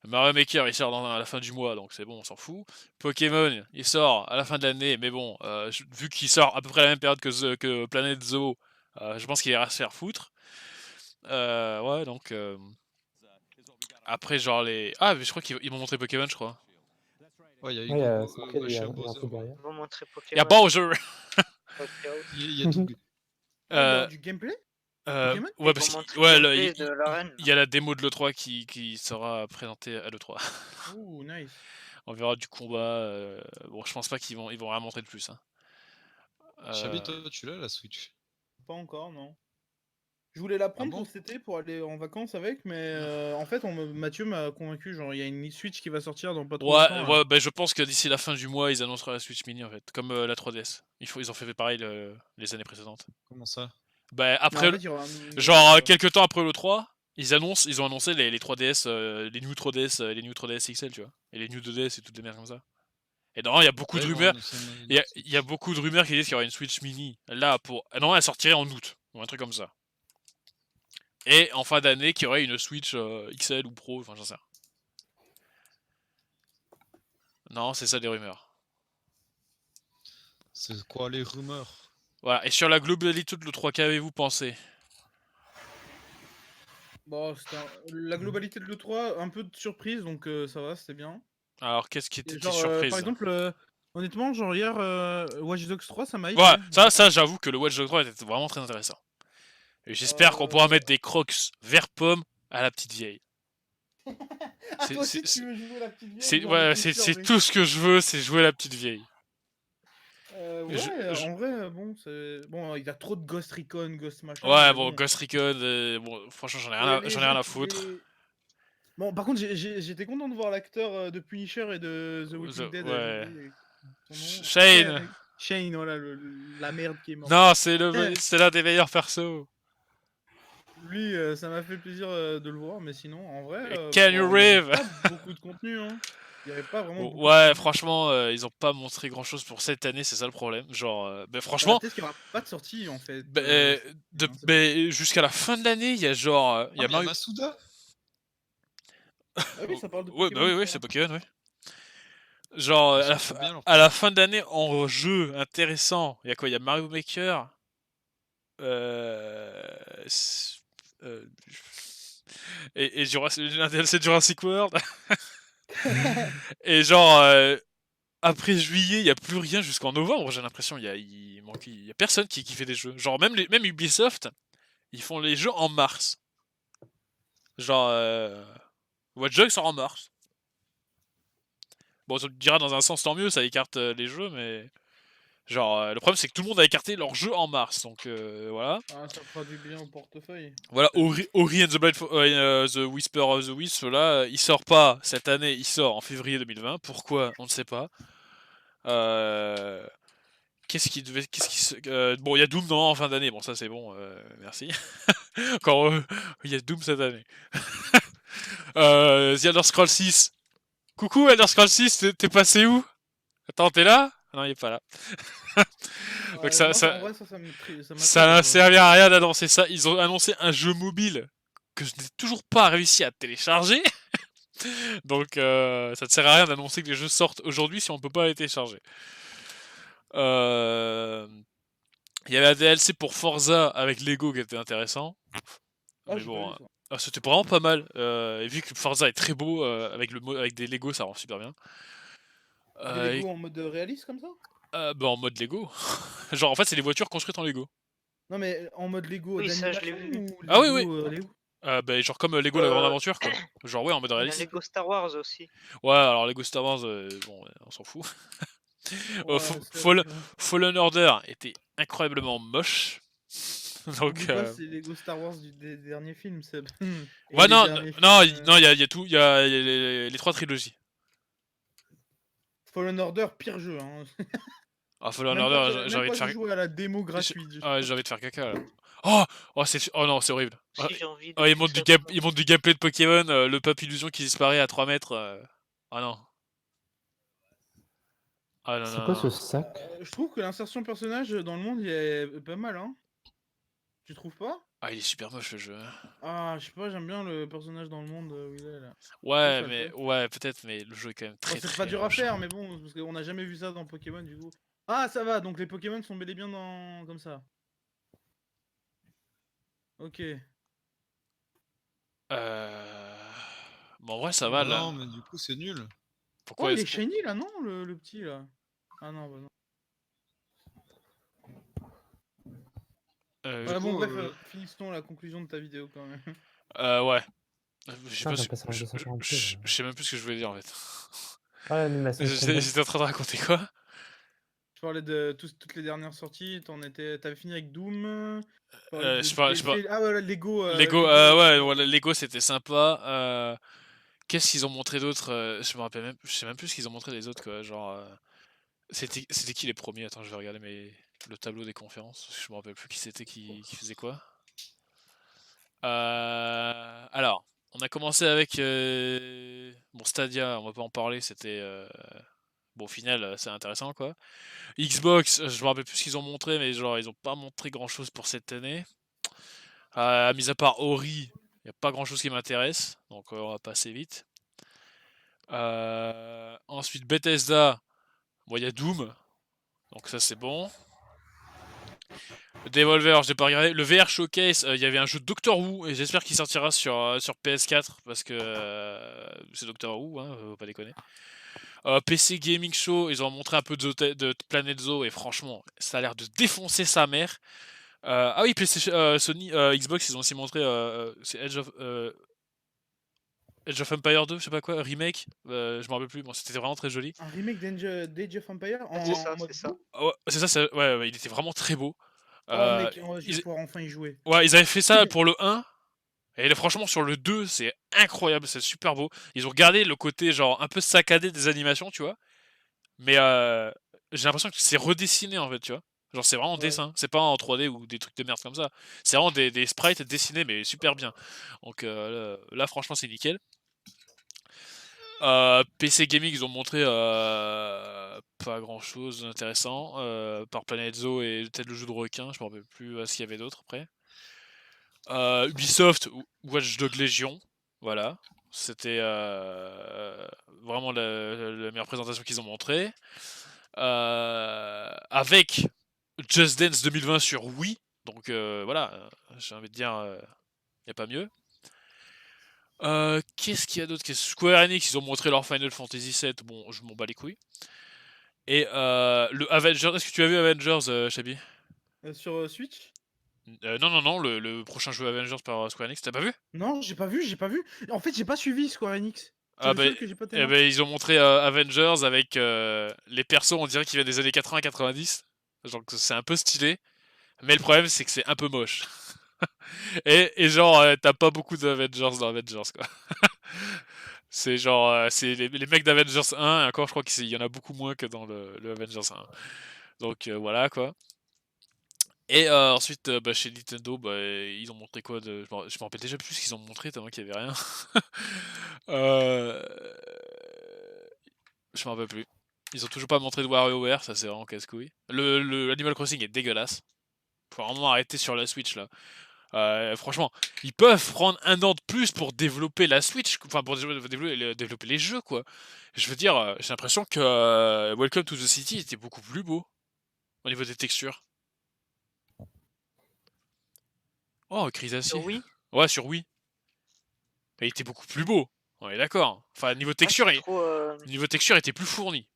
Mario Maker, il sort à la fin du mois, donc c'est bon, on s'en fout. Pokémon, il sort à la fin de l'année, mais bon, vu qu'il sort à peu près à la même période que Planet Zoo, je pense qu'il ira se faire foutre. Ouais, donc... Après, genre les... Ah, mais je crois qu'ils m'ont montré Pokémon, je crois. Ouais, il y a eu Ouais, c'est marqué, il y a un Bowser. truc derrière. Ils vont montrer Il y a Pokémon. Bowser. Il y a Doug. Ah, il y aura Euh, du gameplay? ouais, Ils parce vont que montrer ouais, le il gameplay de l'arène. y a la démo de l'E3 qui sera présentée à l'E3. Ouh, nice. On verra du combat. Bon, je pense pas ils vont rien montrer de plus. Hein. Chabi, toi, tu l'as la Switch? Pas encore, non. Je voulais la prendre bon pour cet été pour aller en vacances avec, mais en fait, Mathieu m'a convaincu. Genre, il y a une Switch qui va sortir dans pas trop Ouais, longtemps. ouais, bah, je pense que d'ici la fin du mois, ils annonceront la Switch Mini en fait, comme la 3DS. Ils ont fait pareil les années précédentes. Comment ça? Bah, Mais après, en fait, il y aura genre quelques temps après le 3, ils ont annoncé les 3DS, les New 3DS, les New 3DS XL, tu vois, et les New 2DS et toutes les merdes comme ça. Et non, il y a beaucoup de Ouais, ils vont rumeurs. annoncer une Il y a beaucoup de rumeurs qui disent qu'il y aura une Switch Mini là pour. Non, elle sortirait en août ou un truc comme ça. Et en fin d'année, qu'il y aurait une Switch XL ou Pro, enfin j'en sais rien. Non, c'est ça les rumeurs. C'est quoi les rumeurs? Voilà, et sur la globalité de l'E3, qu'avez-vous pensé? Bon, la globalité de l'E3, un peu de surprise, donc ça va, c'était bien. Alors, qu'est-ce qui était Et genre, surprise? par exemple, honnêtement, genre hier, Watch Dogs 3, ça m'a hypé. Ouais, ça j'avoue que le Watch Dogs 3 était vraiment très intéressant. Et j'espère qu'on pourra mettre des crocs vert pomme à la petite vieille. Ah, toi aussi, tu veux jouer la petite vieille? C'est j'en ouais, étais sûr, c'est mec. tout ce que je veux, c'est jouer la petite vieille. Ouais, en vrai, bon, c'est... Bon, il a trop de Ghost Recon, Ghost machin. Ouais, mais bon, Ghost Recon, bon, franchement, j'en ai rien à foutre. Bon, par contre, j'étais content de voir l'acteur de Punisher et de The Walking Dead. Ouais. Son nom. Shane. Ouais, Shane, voilà, la merde qui est morte. Non, c'est l'un des meilleurs persos. Lui, ça m'a fait plaisir de le voir, mais sinon, en vrai... Keanu bon, il y avait Reeves. pas beaucoup de contenu, hein. Il y avait pas vraiment beaucoup de Ouais, contenu. franchement, ils ont pas montré grand chose pour cette année, c'est ça le problème. Genre, Franchement, franchement, peut-être qu'il y aura pas de sortie en fait. jusqu'à la fin de l'année, il y a genre. Il y a Mario. Masuda. Ah oui, ça parle de Ouais, Pokémon. bah oui, c'est Pokémon, oui. Genre, à la fin d'année, en jeu intéressant, il y a quoi? Il y a Mario Maker. Et un DLC Jurassic World. Et genre, après juillet, il n'y a plus rien jusqu'en novembre, j'ai l'impression. Il y a personne qui fait des jeux. Genre, même Ubisoft, ils font les jeux en mars. Genre, Watch Dogs sort en mars. Bon, tu me diras dans un sens, tant mieux, ça écarte les jeux, mais. Genre, le problème c'est que tout le monde a écarté leurs jeux en mars, donc voilà. Ah, ça fera du bien au portefeuille. Voilà, Ori and the Whisper of the Wisp, là, il sort pas cette année, il sort en février 2020. Pourquoi? On ne sait pas. Qu'est-ce qui devait. Bon, il y a Doom en fin d'année, bon, ça c'est bon, merci. Encore il y a Doom cette année. The Elder Scrolls 6. Coucou Elder Scrolls 6, t'es passé où? Attends, t'es là? Non, il est pas là. Donc ça n'a servi à rien d'annoncer ça. Ils ont annoncé un jeu mobile que je n'ai toujours pas réussi à télécharger. Donc ça ne sert à rien d'annoncer que les jeux sortent aujourd'hui si on peut pas les télécharger. Il y avait un DLC pour Forza avec Lego qui était intéressant. Mais bon, c'était vraiment pas mal. Et vu que Forza est très beau avec des Lego, ça rend super bien. Des Lego en mode réaliste comme ça? Bah en mode Lego. Genre en fait c'est des voitures construites en Lego. Non mais en mode Lego d'animation ou Ah oui oui. Lego bah genre comme Lego la grande aventure quoi. Genre ouais en mode réaliste. Il y a Lego Star Wars aussi. Ouais alors Lego Star Wars bon on s'en fout. Ouais, Fallen Order était incroyablement moche. Donc c'est Lego Star Wars des derniers films, Seb. Ouais non il y a tout, il y a les 3 trilogies. Fallen Order, pire jeu hein. Ah, Fallen Même Order, pas, j'ai envie de faire. j'ai joué à la démo gratuite. Ah, j'ai envie de faire caca là. Oh, oh non, c'est horrible. Ah, Si j'ai envie de oh, il plus montre savoir. il montre du gameplay de Pokémon, le pape illusion qui disparaît à 3 mètres. Ah non. Ah non, C'est non, quoi non. ce sac? Je trouve que l'insertion personnage dans le monde il est pas mal, hein. Tu trouves pas? Ah, il est super moche le jeu. Ah, je sais pas, j'aime bien le personnage dans le monde où il est là. Ouais, ça le mais fait. ouais, peut-être, mais le jeu est quand même Bon, très c'est très pas dur à moche. faire, mais bon, parce qu'on a jamais vu ça dans Pokémon du coup. Ah, ça va, donc les Pokémon sont bel et bien dans comme ça. Ok. Bon, en vrai, ça va là. Non, mais du coup, c'est nul. Oh, Pourquoi il est-ce est shiny là, non, le petit là. Ah non, bah non. que- Ouais, bon, coup, bref, finissons la conclusion de ta vidéo quand même. ouais. Je sais Putain, pas j'ai ce- passé en 240p. je sais même plus ce que je voulais dire en fait. Ah, l'animation. J'étais en train de raconter quoi? Je parlais de toutes les dernières sorties, t'avais fini avec Doom. Tu parlais Je sais pas, Ah voilà, Lego. Lego, ouais, voilà, Lego c'était sympa. Qu'est-ce qu'ils ont montré d'autre? Je me rappelle même, je sais même plus ce qu'ils ont montré les autres quoi. Genre, c'était qui les premiers? Attends, je vais regarder le tableau des conférences. Je me rappelle plus qui c'était qui faisait quoi. Alors, on a commencé avec bon Stadia, on va pas en parler. C'était bon au final c'est intéressant quoi. Xbox, je me rappelle plus ce qu'ils ont montré, mais genre ils ont pas montré grand chose pour cette année. Mis à part Ori, il n'y a pas grand chose qui m'intéresse, donc on va passer vite. Ensuite Bethesda, bon il y a Doom, donc ça c'est bon. Devolver, j'ai pas regardé. Le VR Showcase, il y avait un jeu de Doctor Who, et j'espère qu'il sortira sur PS4, parce que c'est Doctor Who, hein, faut pas déconner. PC Gaming Show, ils ont montré un peu de Planet Zoo, et franchement, ça a l'air de défoncer sa mère. Ah oui, Sony, Xbox, ils ont aussi montré c'est Age of Empire 2, je sais pas quoi, remake, je m'en rappelle plus, bon c'était vraiment très joli. Un remake d'Age of Empire C'est ça, en mode c'est ça. Doom. Ah ouais, c'est ça, ouais, il était vraiment très beau. Oh mec, je vais Ils, pouvoir enfin y jouer. ouais, ils avaient fait ça pour le 1, et là, franchement sur le 2, c'est incroyable, c'est super beau. Ils ont gardé le côté genre un peu saccadé des animations, tu vois, mais j'ai l'impression que c'est redessiné en fait, tu vois. Genre c'est vraiment en Ouais. dessin, c'est pas en 3D ou des trucs de merde comme ça. C'est vraiment des sprites dessinés mais super bien. Donc là franchement c'est nickel. PC Gaming ils ont montré pas grand chose d'intéressant. Par Planet Zoo et peut-être le jeu de requin, je me rappelle plus ce qu'il y avait d'autre après. Ubisoft, Watch Dogs Legion, voilà. C'était vraiment la meilleure présentation qu'ils ont montré. Avec Just Dance 2020 sur Wii. Donc voilà, j'ai envie de dire, il n'y a pas mieux. Qu'est-ce qu'il y a d'autre? Square Enix, ils ont montré leur Final Fantasy VII. Bon, je m'en bats les couilles. Et le Avengers, est-ce que tu as vu Avengers, Chabi? Sur Switch? Non, le prochain jeu Avengers par Square Enix, t'as pas vu? Non, j'ai pas vu. En fait, j'ai pas suivi Square Enix. C'est Ah le bah, seul que j'ai pas eh tellement. ben, ils ont montré Avengers avec les persos, on dirait qu'ils viennent des années 80-90. Genre que c'est un peu stylé. Mais le problème, c'est que c'est un peu moche. Et genre, t'as pas beaucoup d'Avengers dans Avengers, quoi. C'est genre, c'est les mecs d'Avengers 1, et encore, je crois qu'il y en a beaucoup moins que dans le Avengers 1. Donc voilà, quoi. Et ensuite, bah, chez Nintendo, bah, ils ont montré quoi je me rappelle déjà plus ce qu'ils ont montré, tellement qu'il y avait rien. euh... Je m'en rappelle plus. Ils ont toujours pas montré de WarioWare, ça c'est vraiment casse-couille. Le Animal Crossing est dégueulasse. Faut vraiment arrêter sur la Switch là. Franchement, ils peuvent prendre un an de plus pour développer la Switch, enfin pour développer les jeux quoi. Je veux dire, j'ai l'impression que Welcome to the City était beaucoup plus beau au niveau des textures. Oh, Crisassi. Oui. Ouais, sur Wii. Il était beaucoup plus beau. On est d'accord. Enfin, niveau texture, niveau texture était plus fourni.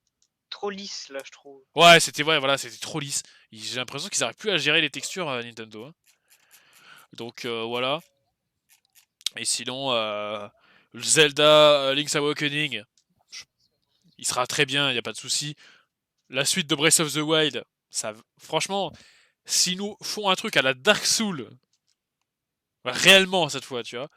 Trop lisse là, je trouve. Ouais, c'était voilà, c'était trop lisse. J'ai l'impression qu'ils n'arrivent plus à gérer les textures Nintendo. Hein. Donc voilà. Et sinon, Zelda Link's Awakening, il sera très bien, il n'y a pas de souci. La suite de Breath of the Wild, ça, franchement, s'ils nous font un truc à la Dark Souls, réellement cette fois, tu vois,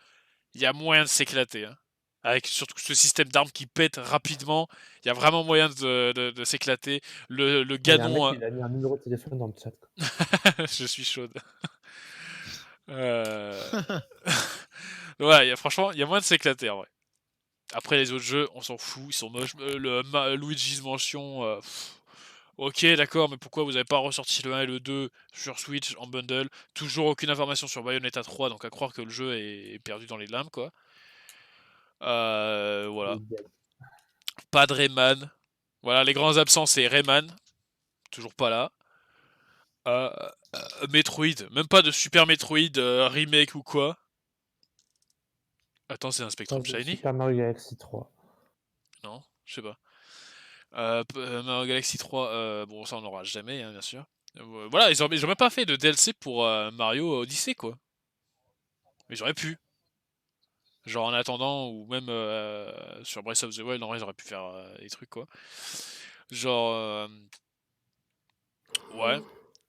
il y a moyen de s'éclater. Hein. Avec surtout ce système d'armes qui pète rapidement, il y a vraiment moyen de s'éclater. Le Il y a un mec, ganon, il a mis un numéro de téléphone dans le chat. Quoi. je suis chaude. Ouais, franchement, il y a moyen de s'éclater en vrai. Après les autres jeux, on s'en fout, ils sont moches. Luigi's Mansion, ok, d'accord, mais pourquoi vous avez pas ressorti le 1 et le 2 sur Switch en bundle? Toujours aucune information sur Bayonetta 3, donc à croire que le jeu est perdu dans les limbes, quoi. Voilà. Pas de Rayman. Voilà, les grands absents, c'est Rayman. Toujours pas là. Metroid. Même pas de Super Metroid remake ou quoi. Attends, c'est un Spectrum Shiny? Super Mario Galaxy 3. Non, je sais pas. Mario Galaxy 3, bon, ça on n'aura jamais, hein, bien sûr. Voilà, ils ont même pas fait de DLC pour Mario Odyssey, quoi. Mais j'aurais pu. Genre en attendant, ou même sur Breath of the Wild, en vrai, j'aurais pu faire des trucs, quoi. Genre, ouais.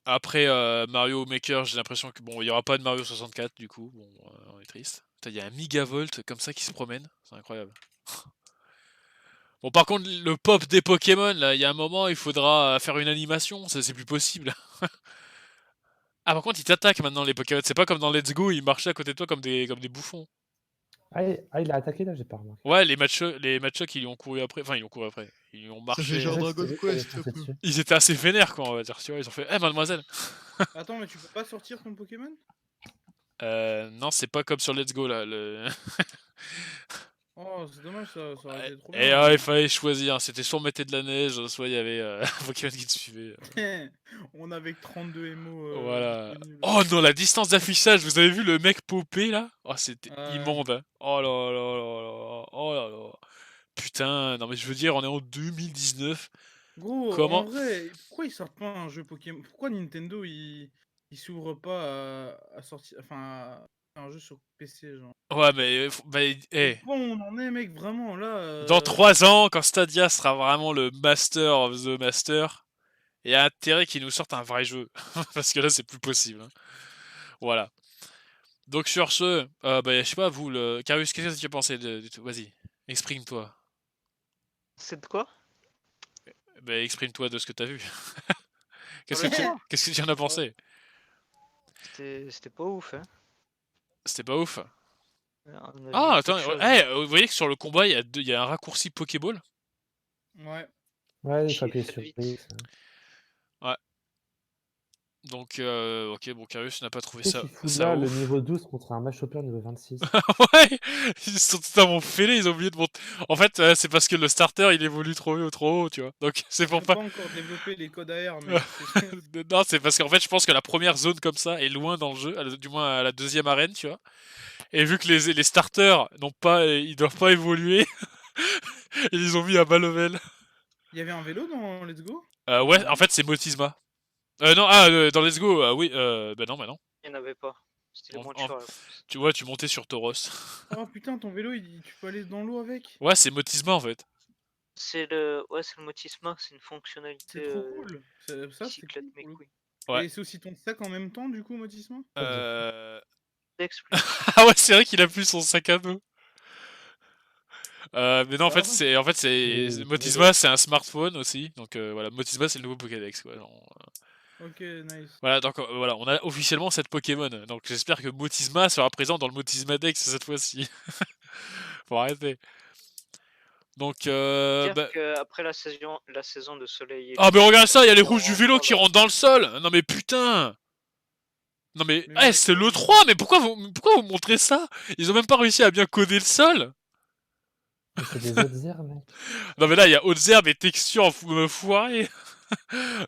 Après Mario Maker, j'ai l'impression que bon, il y aura pas de Mario 64 du coup. Bon, on est triste. Il y a un Megavolt comme ça qui se promène, c'est incroyable. Bon, par contre, le pop des Pokémon, là, il y a un moment, il faudra faire une animation, ça c'est plus possible. Ah, par contre, ils t'attaquent maintenant les Pokémon. C'est pas comme dans Let's Go, ils marchaient à côté de toi comme des bouffons. Il a attaqué là, j'ai pas remarqué. Ouais, les Machoke, ils lui ont couru après. Enfin, ils lui ont couru après. Ils lui ont Ça fait marché. genre Ouais, Dragon c'est lui qui avait Quest un foncé peu. dessus. Ils étaient assez vénères, quoi, on va dire. Tu vois, ils ont fait, mademoiselle. Attends, mais tu peux pas sortir ton Pokémon? Non, c'est pas comme sur Let's Go, là. Oh, c'est dommage, ça aurait été trop Et bien. il fallait choisir. C'était soit on mettait de la neige, soit il y avait un Pokémon qui te suivait. On avait que 32 MO Voilà. disponibles. Oh non, la distance d'affichage, vous avez vu le mec popé là? Oh, c'était Ouais. immonde. Hein. Oh là là là là. Oh là là. Putain, non mais je veux dire, on est en 2019. Gros, en Comment? vrai, pourquoi ils sortent pas un jeu Pokémon? Pourquoi Nintendo il s'ouvre pas à sortir, enfin, à faire un jeu sur PC, genre? Ouais, mais Au point où on en est, mec, vraiment, là. dans 3 ans, quand Stadia sera vraiment le master of the master, il y a intérêt qu'ils nous sortent un vrai jeu. Parce que là, c'est plus possible. Hein. Voilà. Donc sur ce, je sais pas, vous, Carius, qu'est-ce que tu as pensé de tout? Vas-y, exprime-toi. C'est de quoi? Exprime-toi de ce que t'as vu. Ah, bah, Qu'est-ce que tu en as pensé? C'était pas ouf, hein. C'était pas ouf. On a vu Ah, peu attends, de choses. vous voyez que sur le combat, il y a un raccourci Pokéball? Ouais. Ouais, il faut Chier, appuyer faites sur vite. X. Ouais. Donc, ok, bon, Carius n'a pas trouvé Qu'est-ce ça, qu'il fout ça là, le ouf. niveau 12 contre un Mashopper niveau 26? Ouais, ils sont totalement fêlés, ils ont oublié de monter. En fait, c'est parce que le starter il évolue trop haut, tu vois. Donc, c'est Ils pour ont pas. pas encore développé les codes AR, mais Non, c'est parce qu'en fait, je pense que la première zone comme ça est loin dans le jeu, du moins à la deuxième arène, tu vois. Et vu que les starters n'ont pas, ils doivent pas évoluer, ils les ont mis à bas level. il y avait un vélo dans Let's Go? Ouais, Non. en fait, c'est Motisma. Non, dans Let's Go, oui, bah non. Il y en avait pas. C'était les En- montures en- à la place. Tu vois, tu montais sur Tauros. Oh putain, ton vélo, tu peux aller dans l'eau avec? Ouais, c'est Motisma en fait. C'est le Motisma, c'est une fonctionnalité C'est trop cool. Ça, c'est bicyclette cool pour le coup. McQueen. Ouais. Et c'est aussi ton sac en même temps, du coup, Motisma? Explique. Ah ouais, c'est vrai qu'il a plus son sac à dos. Mais non, en fait, Alors c'est Motisma, c'est un smartphone aussi. Donc voilà, Motisma, c'est le nouveau Pokédex. Quoi. Ok, nice. Voilà, donc voilà, on a officiellement cette Pokémon. Donc j'espère que Motisma sera présent dans le Motisma Dex cette fois-ci. Faut arrêter. Donc, Dire bah... qu'après la saison de Soleil et Ah, mais Lune, regarde ça, il y a les on rouges du vélo qui reprendra. rentrent dans le sol. Non mais putain. Non mais, Mais mec, c'est le 3, mais pourquoi vous montrez ça? Ils ont même pas réussi à bien coder le sol. Mais c'est des autres airs, mec. Non mais là, il y a hautes herbes et textures foirées.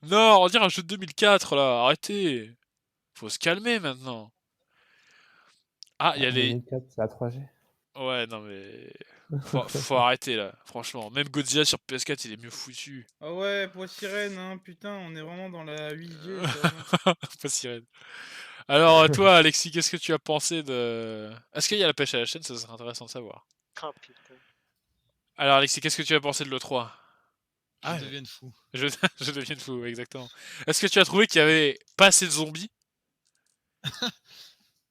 Non, on dirait un jeu de 2004 là, arrêtez. Faut se calmer maintenant. Ah, il y a les... 2004, c'est la 3G. Ouais, non mais... Faut arrêter là, franchement. Même Godzilla sur PS4, il est mieux foutu. Ah ouais, pour Sirène, hein, putain, on est vraiment dans la 8G. Pas sirène. Alors, toi, Alexis, qu'est-ce que tu as pensé de... Est-ce qu'il y a la pêche à la chaîne? Ça serait intéressant de savoir. Ah, putain. Alors, Alexis, qu'est-ce que tu as pensé de l'E3? Ah, Je devienne fou. je deviens fou, exactement. Est-ce que tu as trouvé qu'il y avait pas assez de zombies?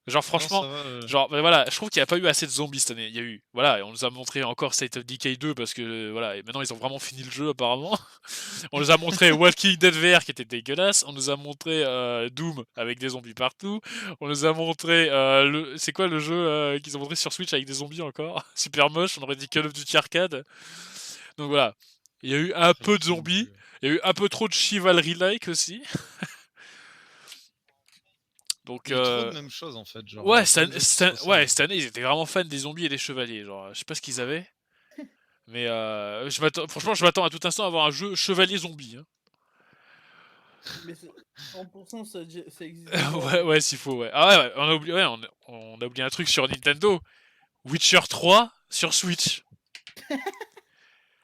Genre Non, franchement, ça va, genre bah, voilà, je trouve qu'il n'y a pas eu assez de zombies cette année. Il y a eu, voilà, et on nous a montré encore State of Decay 2 parce que voilà, et maintenant ils ont vraiment fini le jeu apparemment. On nous a montré Walking Dead VR qui était dégueulasse. On nous a montré Doom avec des zombies partout. On nous a montré c'est quoi le jeu qu'ils ont montré sur Switch avec des zombies encore super moche. On aurait dit Call of Duty Arcade. Donc voilà, il y a eu un peu de zombies. Il y a eu un peu trop de Chivalry-like aussi. Donc, Il y a trop de mêmes choses en fait. Genre, ouais, plein de jeux qui se ressemblent. cette année, ils étaient vraiment fans des zombies et des chevaliers. Genre, je sais pas ce qu'ils avaient. Mais franchement, je m'attends à tout instant à avoir un jeu chevalier zombie. Hein. Mais 100% ça existe. Ouais, ouais, s'il faut, ouais. Ah ouais, on a oublié, ouais, on a oublié un truc sur Nintendo. Witcher 3 sur Switch.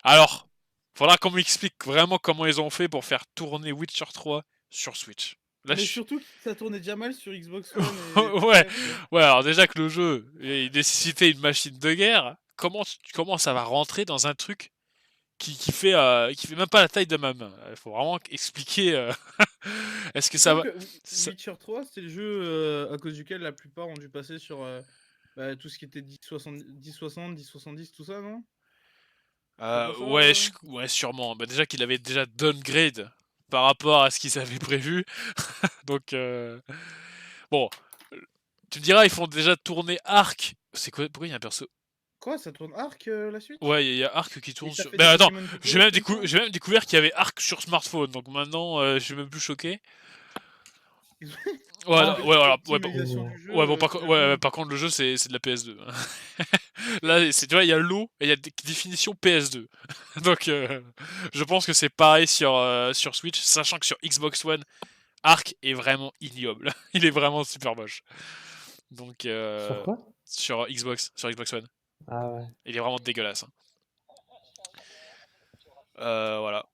Alors, faudra qu'on m'explique vraiment comment ils ont fait pour faire tourner Witcher 3 sur Switch. Là, Mais je suis- surtout que ça tournait déjà mal sur Xbox One. Ouais. Ouais, alors déjà que le jeu il nécessitait une machine de guerre, comment ça va rentrer dans un truc qui fait même pas la taille de ma main. Il faut vraiment expliquer. Est-ce que ça va ça- Witcher 3, c'était le jeu à cause duquel la plupart ont dû passer sur tout ce qui était 1060, 1070, tout ça, non? pas ça, ouais, ouais, sûrement. Bah, déjà qu'il avait déjà downgrade par rapport à ce qu'ils avaient prévu. Donc bon, tu me diras ils font déjà tourner Arc. C'est quoi? Pourquoi il y a un perso? Quoi, ça tourne Arc la suite? Ouais, il y a Arc qui tourne ça sur. fait Mais des attends, Pokémon tout j'ai même, court, comme ça j'ai même découvert qu'il y avait Arc sur smartphone, donc maintenant je suis même plus choqué. Ils ont- Ouais, Ah, ouais, voilà, ouais, l'optimisation du jeu, ouais, bon, par, c'est ouais, bien. par contre, le jeu c'est de la PS2. Là, tu vois, il y a l'eau et il y a des définitions PS2. Donc, je pense que c'est pareil sur Switch, sachant que sur Xbox One, Arc est vraiment ignoble. Il est vraiment super moche. Donc, Sur quoi? sur Xbox One, Ah ouais. il est vraiment dégueulasse. Hein. Voilà.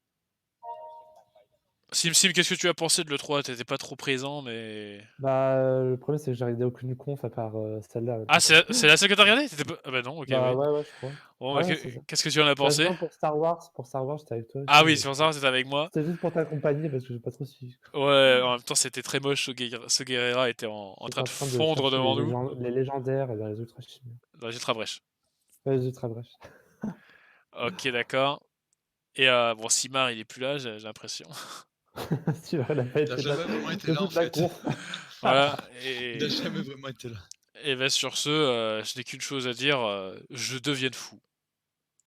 Sim, qu'est-ce que tu as pensé de l'E3? T'étais pas trop présent, mais. Bah, le problème, c'est que j'ai regardé aucune conf à part celle-là. Ah, donc, c'est la seule que t'as regardée? Ah bah non, ok, Bah ouais. ouais, ouais, je crois. Bon, Ah bah, ouais, c'est ça. qu'est-ce que tu en as Bah, pensé? non, pour Star Wars, j'étais avec toi Ah aussi, oui, mais c'est pour ça que c'était avec moi. c'était juste pour t'accompagner parce que j'ai pas trop suivi. Ouais, en même temps, c'était très moche. Ce Guerrera était en J'étais train en de train de fondre chercher devant nous les légendaires dans les ultra chimiques. dans les Ultra Brèche. Ouais, les ultra bref. Ok, d'accord. Et bon, Simar, il est plus là, j'ai l'impression. Tu vois, elle a pas Il a été jamais là vraiment été de là en toute la fait. course. Voilà. Il a jamais vraiment été là. Et bah, sur ce, je n'ai qu'une chose à dire je devienne fou.